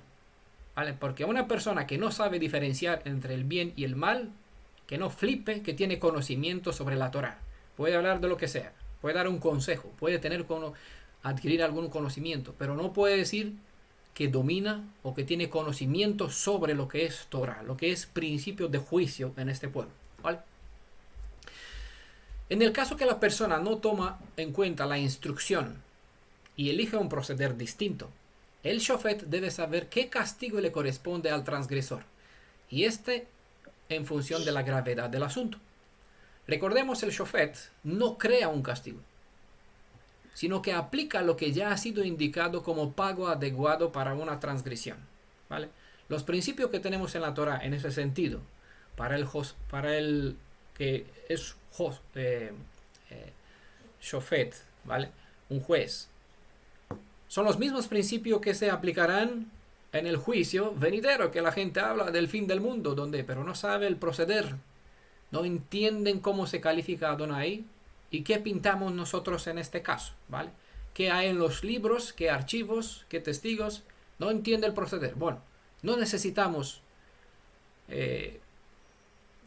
¿vale? Porque una persona que no sabe diferenciar entre el bien y el mal, que no flipe, que tiene conocimiento sobre la Torah, puede hablar de lo que sea, puede dar un consejo, puede adquirir algún conocimiento, pero no puede decir que domina o que tiene conocimiento sobre lo que es Torah, lo que es principio de juicio en este pueblo, ¿vale? En el caso que la persona no toma en cuenta la instrucción y elige un proceder distinto, el shofet debe saber qué castigo le corresponde al transgresor, y en función de la gravedad del asunto. Recordemos, el shofet no crea un castigo, sino que aplica lo que ya ha sido indicado como pago adecuado para una transgresión, ¿vale? Los principios que tenemos en la Torah en ese sentido, para el que es shofet, ¿vale? Un juez, son los mismos principios que se aplicarán en el juicio venidero, que la gente habla del fin del mundo, pero no sabe el proceder, no entienden cómo se califica Adonai y qué pintamos nosotros en este caso, ¿vale? ¿Qué hay en los libros? ¿Qué archivos? ¿Qué testigos? No entiende el proceder. Bueno, no necesitamos, es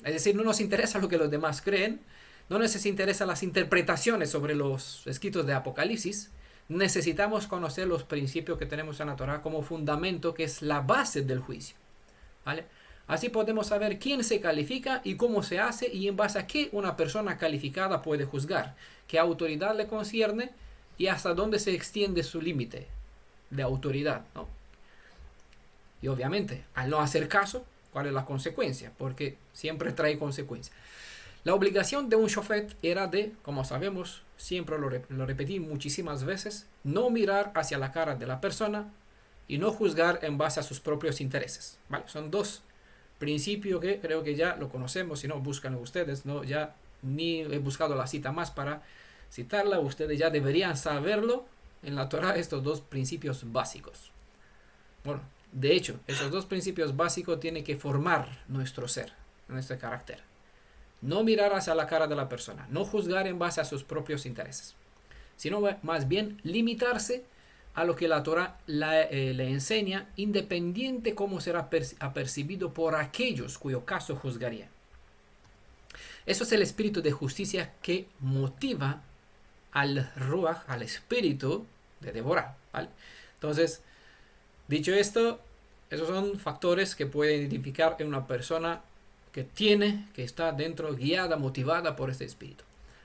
decir, no nos interesa lo que los demás creen, no nos interesa las interpretaciones sobre los escritos de Apocalipsis. Necesitamos conocer los principios que tenemos en la Torah como fundamento, que es la base del juicio, ¿vale? Así podemos saber quién se califica y cómo se hace, y en base a qué una persona calificada puede juzgar, qué autoridad le concierne y hasta dónde se extiende su límite de autoridad, ¿no? Y obviamente, al no hacer caso, ¿cuál es la consecuencia? Porque siempre trae consecuencias. La obligación de un shofet era como sabemos, siempre lo repetí muchísimas veces, no mirar hacia la cara de la persona y no juzgar en base a sus propios intereses, ¿vale? Son dos principios que creo que ya lo conocemos. Si no, búscanlo ustedes, ¿no? Ya ni he buscado la cita más para citarla, ustedes ya deberían saberlo en la Torah, estos dos principios básicos. Bueno, de hecho, esos dos principios básicos tienen que formar nuestro ser, nuestro carácter. No mirar hacia la cara de la persona, no juzgar en base a sus propios intereses, sino más bien limitarse a lo que la Torah le enseña, independiente cómo será apercibido por aquellos cuyo caso juzgaría. Eso es el espíritu de justicia que motiva al Ruach, al espíritu de Deborah, ¿vale? Entonces, dicho esto, esos son factores que pueden identificar en una persona que está dentro, guiada, motivada por este espíritu.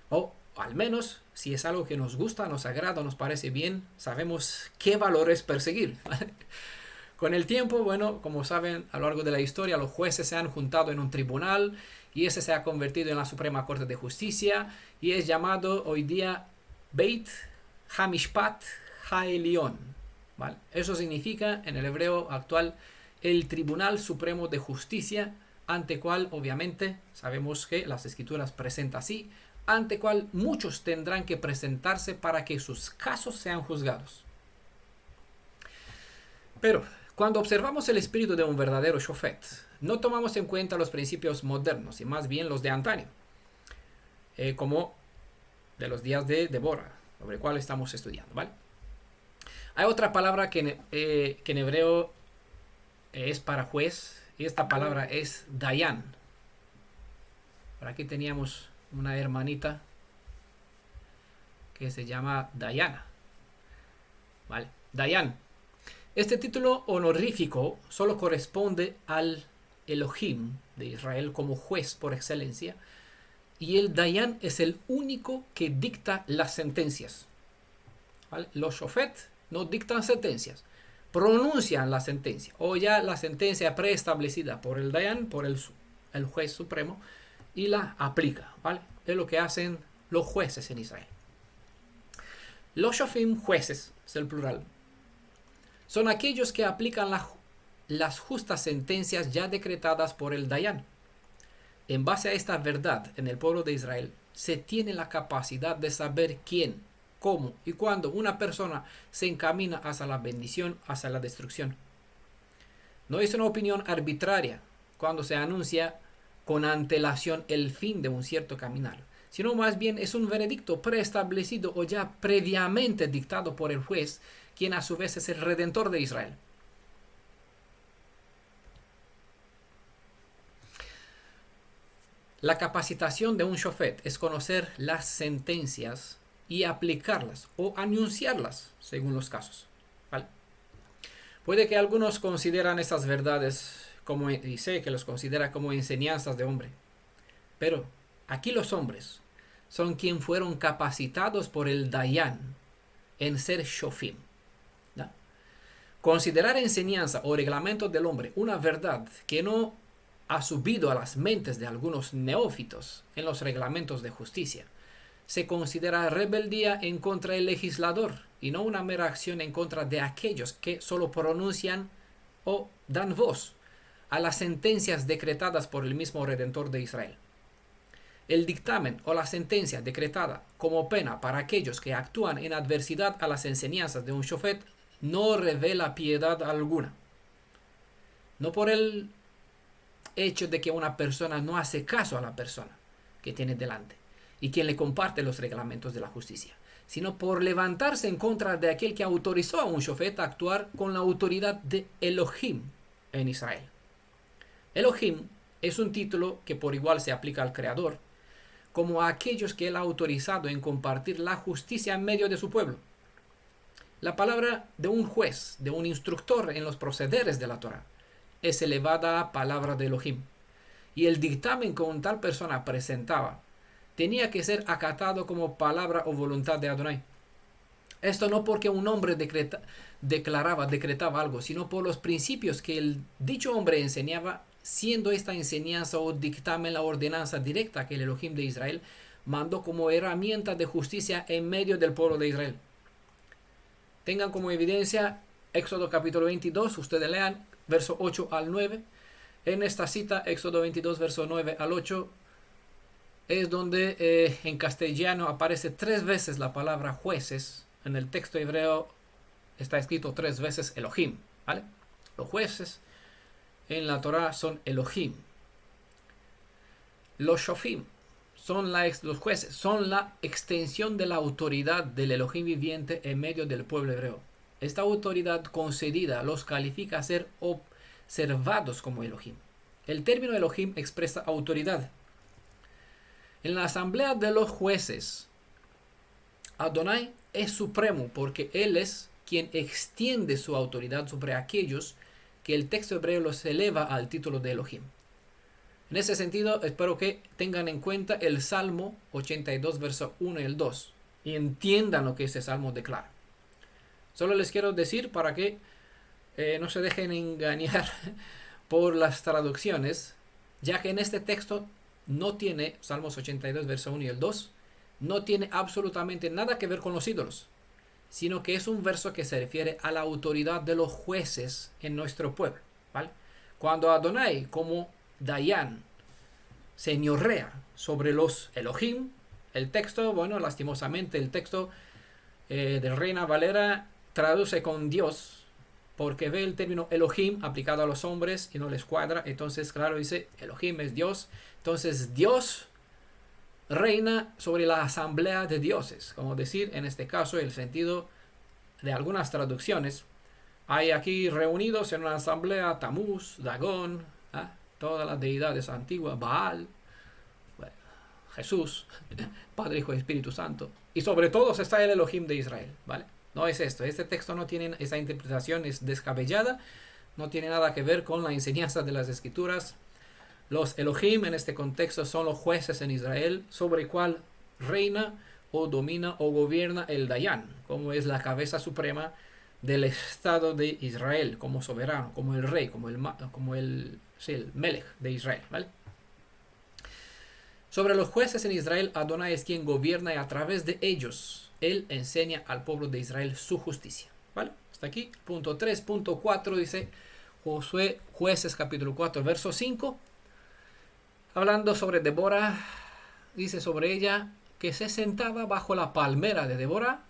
O al menos, si es algo que nos gusta, nos agrada, nos parece bien, sabemos qué valores perseguir. Con el tiempo, bueno, como saben, a lo largo de la historia, los jueces se han juntado en un tribunal y ese se ha convertido en la Suprema Corte de Justicia y es llamado hoy día Beit Hamishpat Ha'elion. ¿Vale? Eso significa en el hebreo actual el Tribunal Supremo de Justicia, ante cual obviamente sabemos que las escrituras presentan así, ante cual muchos tendrán que presentarse para que sus casos sean juzgados. Pero cuando observamos el espíritu de un verdadero shofet, no tomamos en cuenta los principios modernos y más bien los de antaño, como de los días de Débora, sobre el cual estamos estudiando, ¿vale? Hay otra palabra que en hebreo es para juez, y esta palabra es dayan. Por aquí teníamos una hermanita que se llama Dayana, ¿vale? Dayan. Este título honorífico solo corresponde al Elohim de Israel como juez por excelencia, y el Dayan es el único que dicta las sentencias, ¿vale? Los shofet no dictan sentencias, pronuncian la sentencia, o ya la sentencia preestablecida por el Dayan, por el juez supremo, y la aplica, ¿vale? Es lo que hacen los jueces en Israel. Los shofim, jueces, es el plural, son aquellos que aplican las justas sentencias ya decretadas por el Dayan. En base a esta verdad, en el pueblo de Israel se tiene la capacidad de saber quién, cómo y cuándo una persona se encamina hacia la bendición, hacia la destrucción. No es una opinión arbitraria cuando se anuncia con antelación el fin de un cierto caminar, sino más bien es un veredicto preestablecido o ya previamente dictado por el juez, quien a su vez es el redentor de Israel. La capacitación de un shofet es conocer las sentencias y aplicarlas o anunciarlas según los casos, ¿vale? Puede que algunos consideran estas verdades como, y sé que los considera como enseñanzas de hombre, pero aquí los hombres son quienes fueron capacitados por el Dayan en ser shofim, ¿no? Considerar enseñanza o reglamento del hombre una verdad que no ha subido a las mentes de algunos neófitos en los reglamentos de justicia se considera rebeldía en contra del legislador y no una mera acción en contra de aquellos que solo pronuncian o dan voz a las sentencias decretadas por el mismo Redentor de Israel. El dictamen o la sentencia decretada como pena para aquellos que actúan en adversidad a las enseñanzas de un shofet no revela piedad alguna. No por el hecho de que una persona no hace caso a la persona que tiene delante y quien le comparte los reglamentos de la justicia, sino por levantarse en contra de aquel que autorizó a un shofet a actuar con la autoridad de Elohim en Israel. Elohim es un título que por igual se aplica al Creador, como a aquellos que él ha autorizado en compartir la justicia en medio de su pueblo. La palabra de un juez, de un instructor en los procederes de la Torah, es elevada a palabra de Elohim, y el dictamen que una tal persona presentaba tenía que ser acatado como palabra o voluntad de Adonai. Esto no porque un hombre decretaba algo, sino por los principios que el dicho hombre enseñaba, siendo esta enseñanza o dictamen la ordenanza directa que el Elohim de Israel mandó como herramienta de justicia en medio del pueblo de Israel. Tengan como evidencia Éxodo capítulo 22, ustedes lean verso 8 al 9. En esta cita, Éxodo 22, verso 9 al 8, es donde en castellano aparece 3 veces la palabra jueces. En el texto hebreo está escrito 3 veces Elohim, ¿vale? Los jueces en la Torah son Elohim. Los shofim los jueces son la extensión de la autoridad del Elohim viviente en medio del pueblo hebreo. Esta autoridad concedida los califica a ser observados como Elohim. El término Elohim expresa autoridad. En la asamblea de los jueces, Adonai es supremo porque Él es quien extiende su autoridad sobre aquellos que el texto hebreo los eleva al título de Elohim. En ese sentido, espero que tengan en cuenta el Salmo 82, verso 1 y el 2, y entiendan lo que este Salmo declara. Solo les quiero decir para que no se dejen engañar por las traducciones, ya que en este texto no tiene, Salmos 82, verso 1 y el 2, no tiene absolutamente nada que ver con los ídolos, sino que es un verso que se refiere a la autoridad de los jueces en nuestro pueblo, ¿vale? Cuando Adonai, como Dayan, señorea sobre los Elohim, el texto, bueno, lastimosamente el texto de Reina Valera traduce con Dios, porque ve el término Elohim aplicado a los hombres y no les cuadra. Entonces, claro, dice Elohim es Dios. Entonces, Dios reina sobre la asamblea de dioses. Como decir, en este caso, el sentido de algunas traducciones. Hay aquí reunidos en una asamblea Tamuz, Dagón, todas las deidades antiguas, Baal, bueno, Jesús, Padre, Hijo y Espíritu Santo. Y sobre todos está el Elohim de Israel, ¿vale? No es esto. Este texto no tiene, esa interpretación es descabellada, no tiene nada que ver con la enseñanza de las Escrituras. Los Elohim en este contexto son los jueces en Israel, sobre el cual reina o domina o gobierna el Dayan, como es la cabeza suprema del Estado de Israel, como soberano, como el rey, como el Melech de Israel, ¿vale? Sobre los jueces en Israel, Adonai es quien gobierna y a través de ellos Él enseña al pueblo de Israel su justicia, ¿vale? Hasta aquí, punto 3. Punto 4 dice Josué, Jueces capítulo 4, verso 5. Hablando sobre Débora, dice sobre ella que se sentaba bajo la palmera de Débora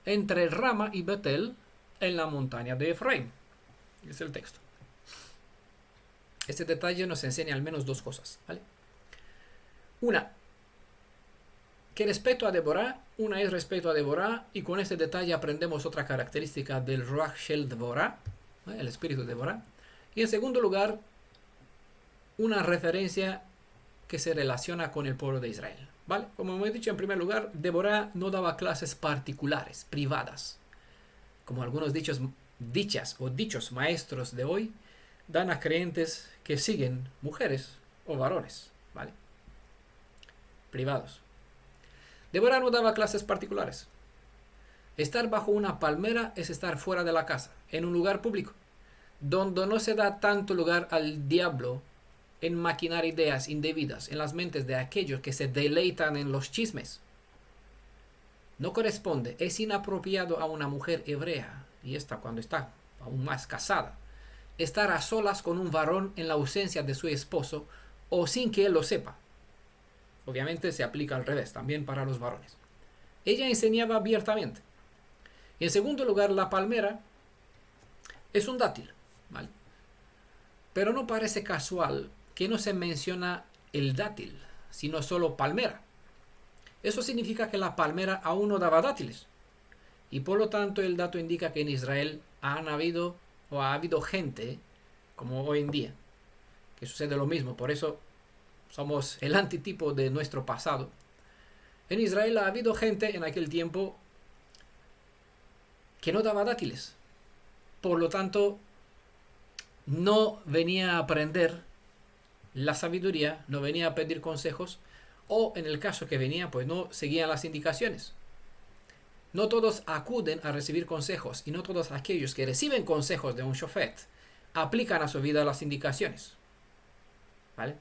entre Rama y Betel en la montaña de Efraín. Es el texto. Este detalle nos enseña al menos dos cosas, ¿vale? Una es respecto a Débora, y con este detalle aprendemos otra característica del Ruach Shel Débora, el espíritu de Débora. Y en segundo lugar, una referencia que se relaciona con el pueblo de Israel, ¿vale? Como he dicho, en primer lugar, Débora no daba clases particulares, privadas, como algunos dichos maestros de hoy dan a creyentes que siguen mujeres o varones, ¿vale? Privados. Débora no daba clases particulares. Estar bajo una palmera es estar fuera de la casa, en un lugar público, donde no se da tanto lugar al diablo en maquinar ideas indebidas en las mentes de aquellos que se deleitan en los chismes. No corresponde, es inapropiado a una mujer hebrea, y esta cuando está aún más casada, estar a solas con un varón en la ausencia de su esposo o sin que él lo sepa. Obviamente se aplica al revés, también para los varones. Ella enseñaba abiertamente. Y en segundo lugar, la palmera es un dátil, ¿vale? Pero no parece casual que no se menciona el dátil, sino solo palmera. Eso significa que la palmera aún no daba dátiles. Y por lo tanto el dato indica que en Israel ha habido gente, como hoy en día, que sucede lo mismo. Por eso somos el antitipo de nuestro pasado. En Israel ha habido gente en aquel tiempo que no daba dátiles. Por lo tanto, no venía a aprender la sabiduría, no venía a pedir consejos, o en el caso que venía, pues no seguían las indicaciones. No todos acuden a recibir consejos, y no todos aquellos que reciben consejos de un shofet aplican a su vida las indicaciones, ¿vale?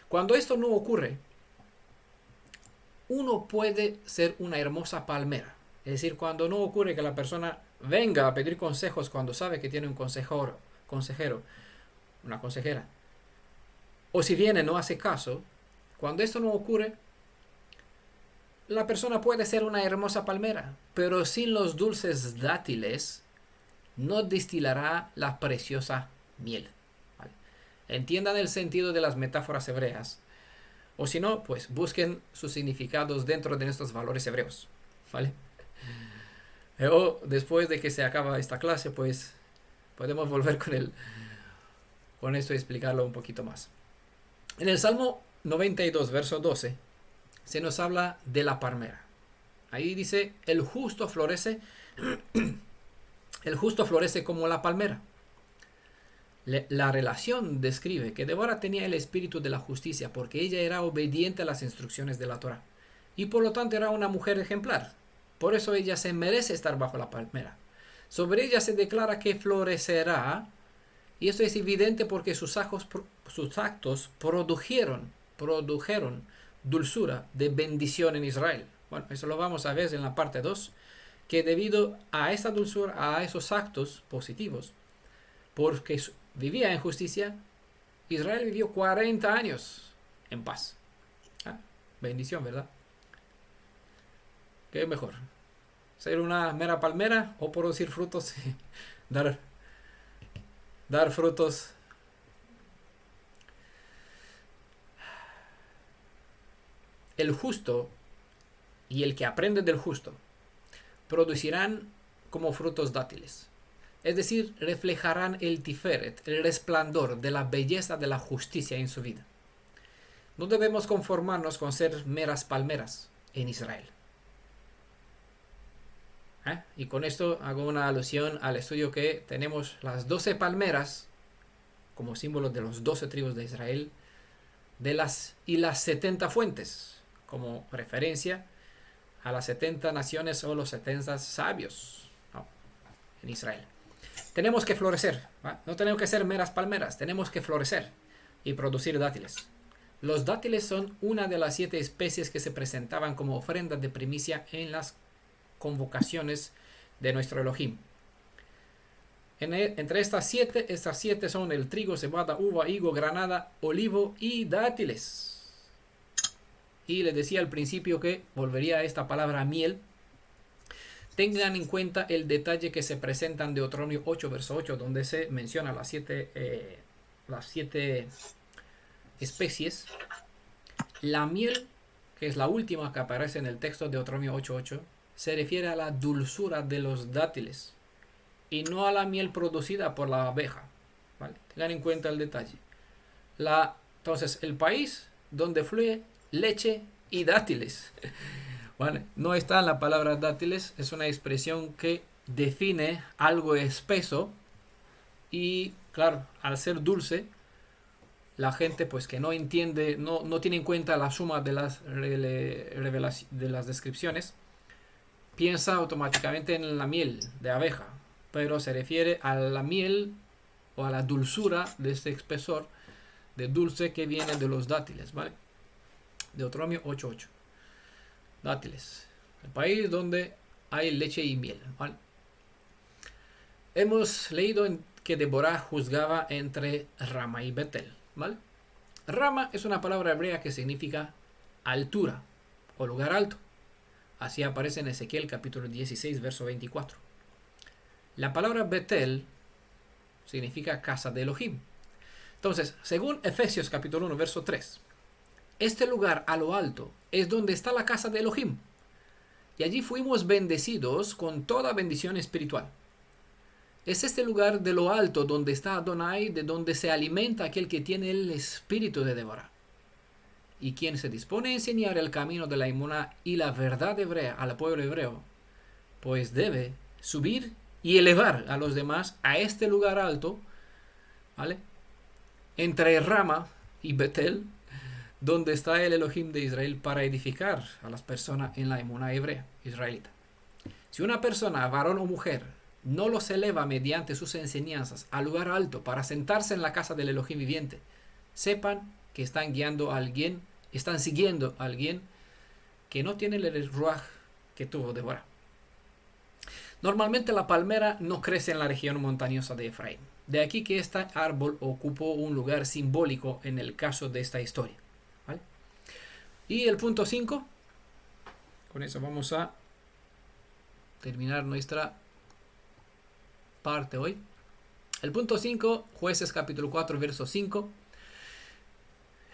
Cuando esto no ocurre, uno puede ser una hermosa palmera. Es decir, cuando no ocurre que la persona venga a pedir consejos cuando sabe que tiene un consejero, una consejera, o si viene no hace caso, cuando esto no ocurre, la persona puede ser una hermosa palmera, pero sin los dulces dátiles no destilará la preciosa miel. ¿Vale? Entiendan el sentido de las metáforas hebreas, o si no, pues busquen sus significados dentro de estos valores hebreos, ¿vale? O después de que se acaba esta clase, pues podemos volver con esto y explicarlo un poquito más. En el Salmo 92, verso 12, se nos habla de la palmera. Ahí dice, el justo florece como la palmera. La relación describe que Débora tenía el espíritu de la justicia porque ella era obediente a las instrucciones de la Torá y por lo tanto era una mujer ejemplar. Por eso ella se merece estar bajo la palmera. Sobre ella se declara que florecerá, y esto es evidente porque sus actos produjeron dulzura de bendición en Israel. Bueno, eso lo vamos a ver en la parte 2, que debido a esa dulzura, a esos actos positivos, porque vivía en justicia, Israel vivió 40 años en paz. ¿Ah? Bendición, ¿verdad? ¿Qué es mejor? ¿Ser una mera palmera o producir frutos y dar frutos? El justo y el que aprende del justo producirán como frutos dátiles. Es decir, reflejarán el tiferet, el resplandor de la belleza de la justicia en su vida. No debemos conformarnos con ser meras palmeras en Israel. Y con esto hago una alusión al estudio que tenemos las 12 palmeras como símbolo de los 12 tribus de Israel y las 70 fuentes como referencia a las 70 naciones o los 70 sabios, ¿no?, en Israel. Tenemos que florecer, ¿va? No tenemos que ser meras palmeras, tenemos que florecer y producir dátiles. Los dátiles son una de las 7 especies que se presentaban como ofrendas de primicia en las convocaciones de nuestro Elohim. Entre estas 7 son el trigo, cebada, uva, higo, granada, olivo y dátiles. Y les decía al principio que volvería a esta palabra miel. Tengan en cuenta el detalle que se presenta en Deuteronomio 8, verso 8, donde se menciona las 7 especies. La miel, que es la última que aparece en el texto de Deuteronomio 8:8, se refiere a la dulzura de los dátiles y no a la miel producida por la abeja, ¿vale? Tengan en cuenta el detalle. Entonces, el país donde fluye leche y dátiles, ¿vale? No está en la palabra dátiles, es una expresión que define algo espeso y, claro, al ser dulce, la gente pues que no entiende, no tiene en cuenta la suma de las descripciones, piensa automáticamente en la miel de abeja, pero se refiere a la miel o a la dulzura de este espesor de dulce que viene de los dátiles, ¿vale? Deuteronomio 8:8. Dátiles, el país donde hay leche y miel, ¿vale? Hemos leído que Débora juzgaba entre Rama y Betel, ¿vale? Rama es una palabra hebrea que significa altura o lugar alto. Así aparece en Ezequiel capítulo 16, verso 24. La palabra Betel significa casa de Elohim. Entonces, según Efesios capítulo 1, verso 3, este lugar a lo alto es donde está la casa de Elohim. Y allí fuimos bendecidos con toda bendición espiritual. Es este lugar de lo alto donde está Adonai, de donde se alimenta aquel que tiene el espíritu de Débora. Y quien se dispone a enseñar el camino de la emuná y la verdad hebrea al pueblo hebreo, pues debe subir y elevar a los demás a este lugar alto, ¿vale?, entre Rama y Betel, donde está el Elohim de Israel, para edificar a las personas en la emuná hebrea israelita. Si una persona, varón o mujer, no los eleva mediante sus enseñanzas al lugar alto para sentarse en la casa del Elohim viviente, sepan que están siguiendo a alguien que no tiene el ruaj que tuvo Débora. Normalmente la palmera no crece en la región montañosa de Efraín. De aquí que este árbol ocupó un lugar simbólico en el caso de esta historia, ¿vale? Y el punto 5, con eso vamos a terminar nuestra parte hoy. El punto 5, Jueces capítulo 4, verso 5,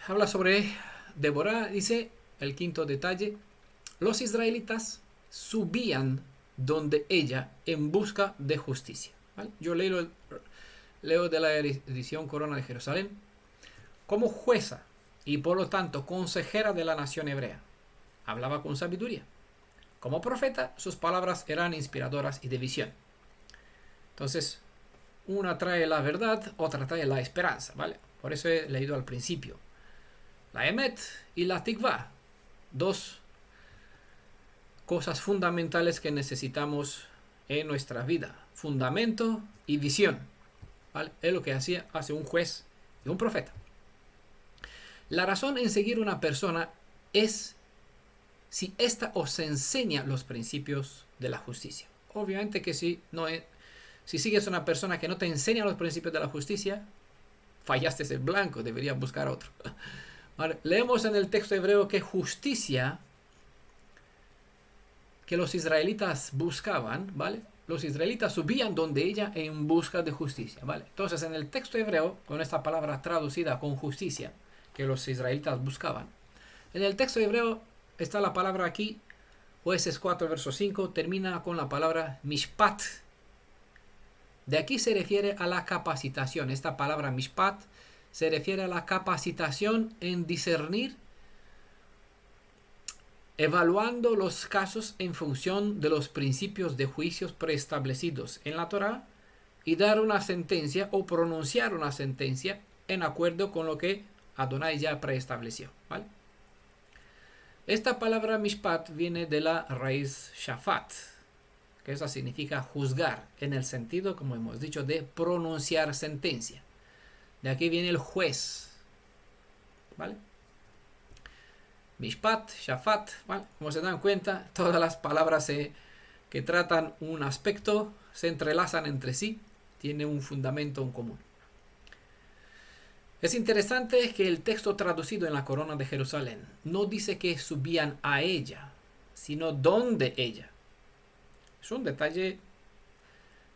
habla sobre Débora. Dice el quinto detalle: los israelitas subían donde ella en busca de justicia, ¿vale? Yo leo de la edición Corona de Jerusalén. Como jueza y por lo tanto consejera de la nación hebrea, hablaba con sabiduría. Como profeta, sus palabras eran inspiradoras y de visión. Entonces, una trae la verdad, otra trae la esperanza, ¿vale? Por eso he leído al principio. La Emet y la Tikvah. Dos cosas fundamentales que necesitamos en nuestra vida. Fundamento y visión, ¿vale? Es lo que hace un juez y un profeta. La razón en seguir una persona es si ésta os enseña los principios de la justicia. Obviamente que si sigues a una persona que no te enseña los principios de la justicia, fallaste el blanco, deberías buscar otro. Vale, leemos en el texto hebreo que justicia que los israelitas buscaban, ¿vale? Los israelitas subían donde ella en busca de justicia, ¿vale? Entonces en el texto hebreo, con esta palabra traducida con justicia, que los israelitas buscaban, en el texto hebreo está la palabra aquí, Jueces 4, verso 5, termina con la palabra mishpat. De aquí se refiere a la capacitación. Esta palabra mishpat se refiere a la capacitación en discernir, evaluando los casos en función de los principios de juicios preestablecidos en la Torá y dar una sentencia o pronunciar una sentencia en acuerdo con lo que Adonai ya preestableció, ¿vale? Esta palabra mishpat viene de la raíz shafat, que eso significa juzgar, en el sentido, como hemos dicho, de pronunciar sentencia. De aquí viene el juez, ¿vale? Mishpat, shafat, ¿vale? Como se dan cuenta, todas las palabras que tratan un aspecto se entrelazan entre sí, tienen un fundamento en común. Es interesante que el texto traducido en la Corona de Jerusalén no dice que subían a ella, sino donde ella. Es un detalle,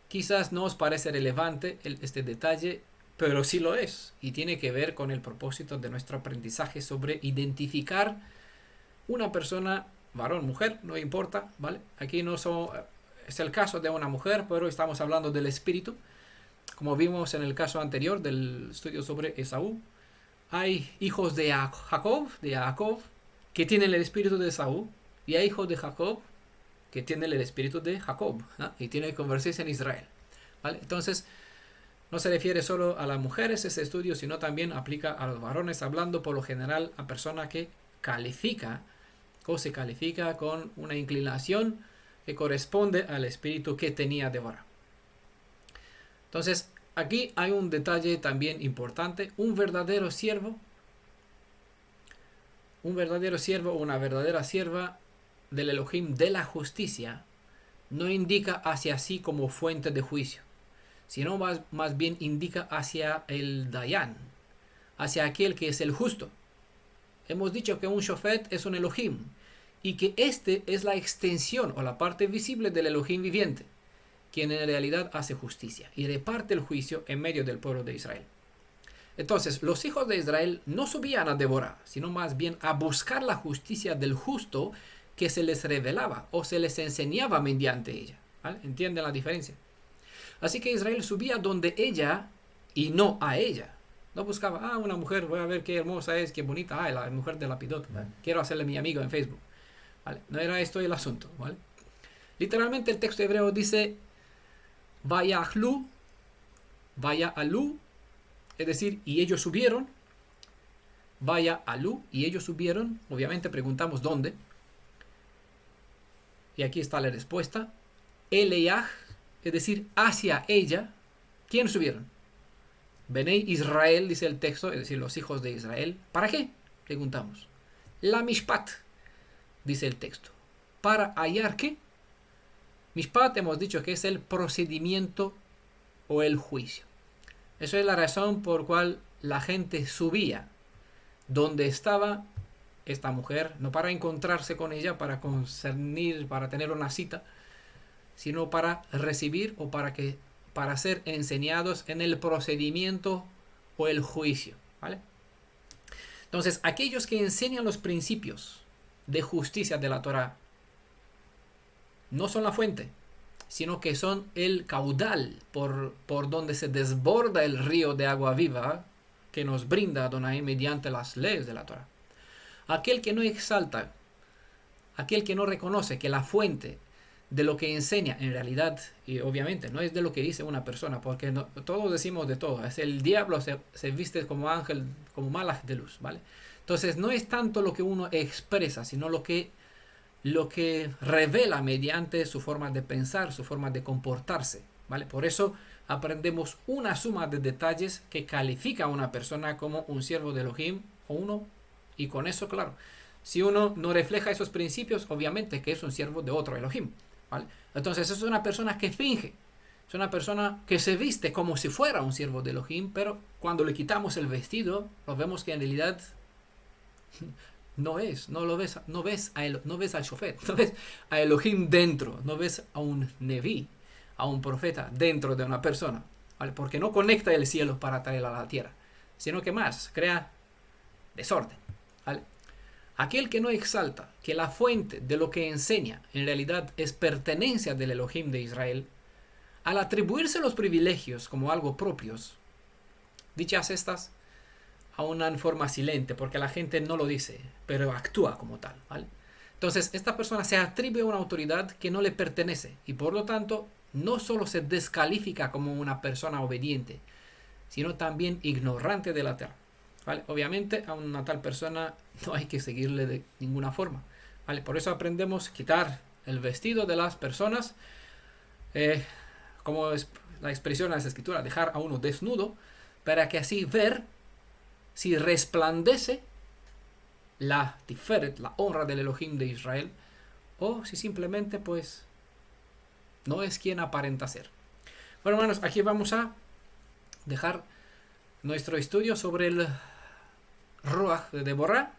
quizás no os parece relevante este detalle, pero sí lo es, y tiene que ver con el propósito de nuestro aprendizaje sobre identificar una persona, varón, mujer, no importa, ¿vale? Aquí es el caso de una mujer, pero estamos hablando del espíritu. Como vimos en el caso anterior del estudio sobre Esaú, hay hijos de Jacob, que tienen el espíritu de Esaú, y hay hijos de Jacob que tienen el espíritu de Jacob, ¿no? Y tienen que convertirse en Israel, ¿vale? Entonces, no se refiere solo a las mujeres ese estudio, sino también aplica a los varones, hablando por lo general a persona que califica o se califica con una inclinación que corresponde al espíritu que tenía Débora. Entonces, aquí hay un detalle también importante. Un verdadero siervo o una verdadera sierva del Elohim de la justicia no indica hacia sí como fuente de juicio, sino más bien indica hacia el Dayan, hacia aquel que es el justo. Hemos dicho que un shofet es un Elohim y que este es la extensión o la parte visible del Elohim viviente, quien en realidad hace justicia y reparte el juicio en medio del pueblo de Israel. Entonces, los hijos de Israel no subían a Débora, sino más bien a buscar la justicia del justo que se les revelaba o se les enseñaba mediante ella, ¿vale? ¿Entienden la diferencia? Así que Israel subía donde ella y no a ella. No buscaba, una mujer, voy a ver qué hermosa es, qué bonita, la mujer de Lapidot, ¿vale? Quiero hacerle mi amigo en Facebook, ¿vale? No era esto el asunto, ¿vale? Literalmente el texto hebreo dice vaya alú, es decir, y ellos subieron, vaya alú, y ellos subieron, obviamente preguntamos dónde, y aquí está la respuesta, eleyah, es decir, hacia ella. ¿Quién subieron? Benei Israel, dice el texto, es decir, los hijos de Israel. ¿Para qué? Preguntamos. La mishpat, dice el texto. ¿Para hallar qué? Mishpat hemos dicho que es el procedimiento o el juicio. Eso es la razón por cual la gente subía donde estaba esta mujer, no para encontrarse con ella, para concernir, para tener una cita, sino para recibir o para ser enseñados en el procedimiento o el juicio, ¿vale? Entonces, aquellos que enseñan los principios de justicia de la Torá no son la fuente, sino que son el caudal por donde se desborda el río de agua viva que nos brinda Adonai mediante las leyes de la Torá. Aquel que no exalta, aquel que no reconoce que la fuente de lo que enseña en realidad, y obviamente no es de lo que dice una persona, porque no, todos decimos de todo. Es el diablo se viste como ángel, como malaj de luz, ¿vale? Entonces no es tanto lo que uno expresa, sino lo que revela mediante su forma de pensar, su forma de comportarse, ¿vale? Por eso aprendemos una suma de detalles que califica a una persona como un siervo de Elohim o uno, y con eso, claro, si uno no refleja esos principios, obviamente que es un siervo de otro Elohim, ¿vale? Entonces es una persona que finge, es una persona que se viste como si fuera un siervo de Elohim, pero cuando le quitamos el vestido, lo vemos que en realidad no ves al Shofet, no ves a Elohim dentro, no ves a un Neví, a un profeta dentro de una persona, ¿vale? Porque no conecta el cielo para traerla a la tierra, sino que más crea desorden, ¿vale? Aquel que no exalta que la fuente de lo que enseña en realidad es pertenencia del Elohim de Israel, al atribuirse los privilegios como algo propios, dichas estas a una forma silente, porque la gente no lo dice, pero actúa como tal, ¿vale? Entonces, esta persona se atribuye una autoridad que no le pertenece y por lo tanto no solo se descalifica como una persona obediente, sino también ignorante de la tierra, ¿vale? Obviamente a una tal persona no hay que seguirle de ninguna forma, ¿vale? Por eso aprendemos a quitar el vestido de las personas, como es la expresión en la escritura, dejar a uno desnudo, para que así ver si resplandece la tiferet, la honra del Elohim de Israel, o si simplemente pues no es quien aparenta ser. Bueno, hermanos, aquí vamos a dejar nuestro estudio sobre el Ruach de Deborah,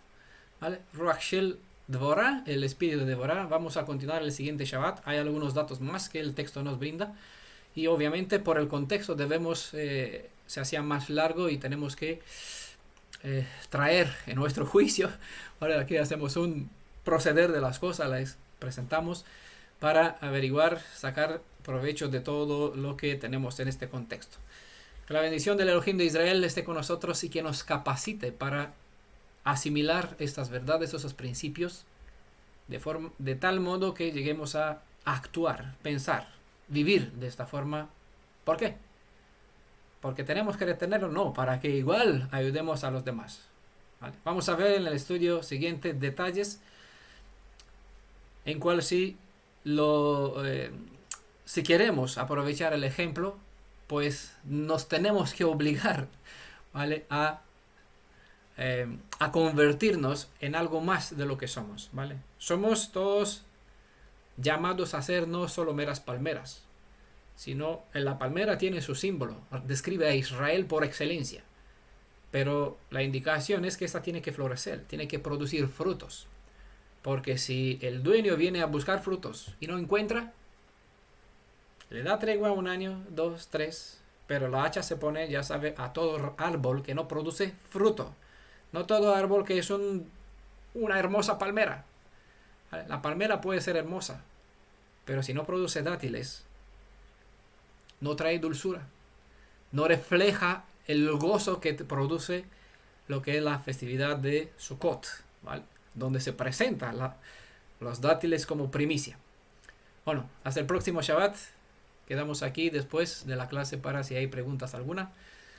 ¿vale? Ruach Shel Deborah, el espíritu de Deborah. Vamos a continuar el siguiente Shabbat. Hay algunos datos más que el texto nos brinda y obviamente por el contexto debemos, se hacía más largo y tenemos que traer en nuestro juicio. Ahora aquí hacemos un proceder de las cosas, las presentamos para averiguar, sacar provecho de todo lo que tenemos en este contexto. Que la bendición del Elohim de Israel esté con nosotros y que nos capacite para asimilar estas verdades, esos principios, de tal modo que lleguemos a actuar, pensar, vivir de esta forma. ¿Por qué? Porque tenemos que retenerlo, no, para que igual ayudemos a los demás, ¿vale? Vamos a ver en el estudio siguiente detalles en cual si queremos aprovechar el ejemplo, pues nos tenemos que obligar, ¿vale? A convertirnos en algo más de lo que somos, ¿vale? Somos todos llamados a ser no solo meras palmeras, sino la palmera tiene su símbolo, describe a Israel por excelencia, pero la indicación es que esta tiene que florecer, tiene que producir frutos, porque si el dueño viene a buscar frutos y no encuentra, le da tregua 1 año, 2, 3, pero la hacha se pone, ya sabe, a todo árbol que no produce fruto, no todo árbol que es una hermosa palmera. La palmera puede ser hermosa, pero si no produce dátiles, no trae dulzura, no refleja el gozo que te produce lo que es la festividad de Sukkot, ¿vale? Donde se presentan los dátiles como primicia. Bueno, hasta el próximo Shabbat. Quedamos aquí después de la clase para si hay preguntas alguna.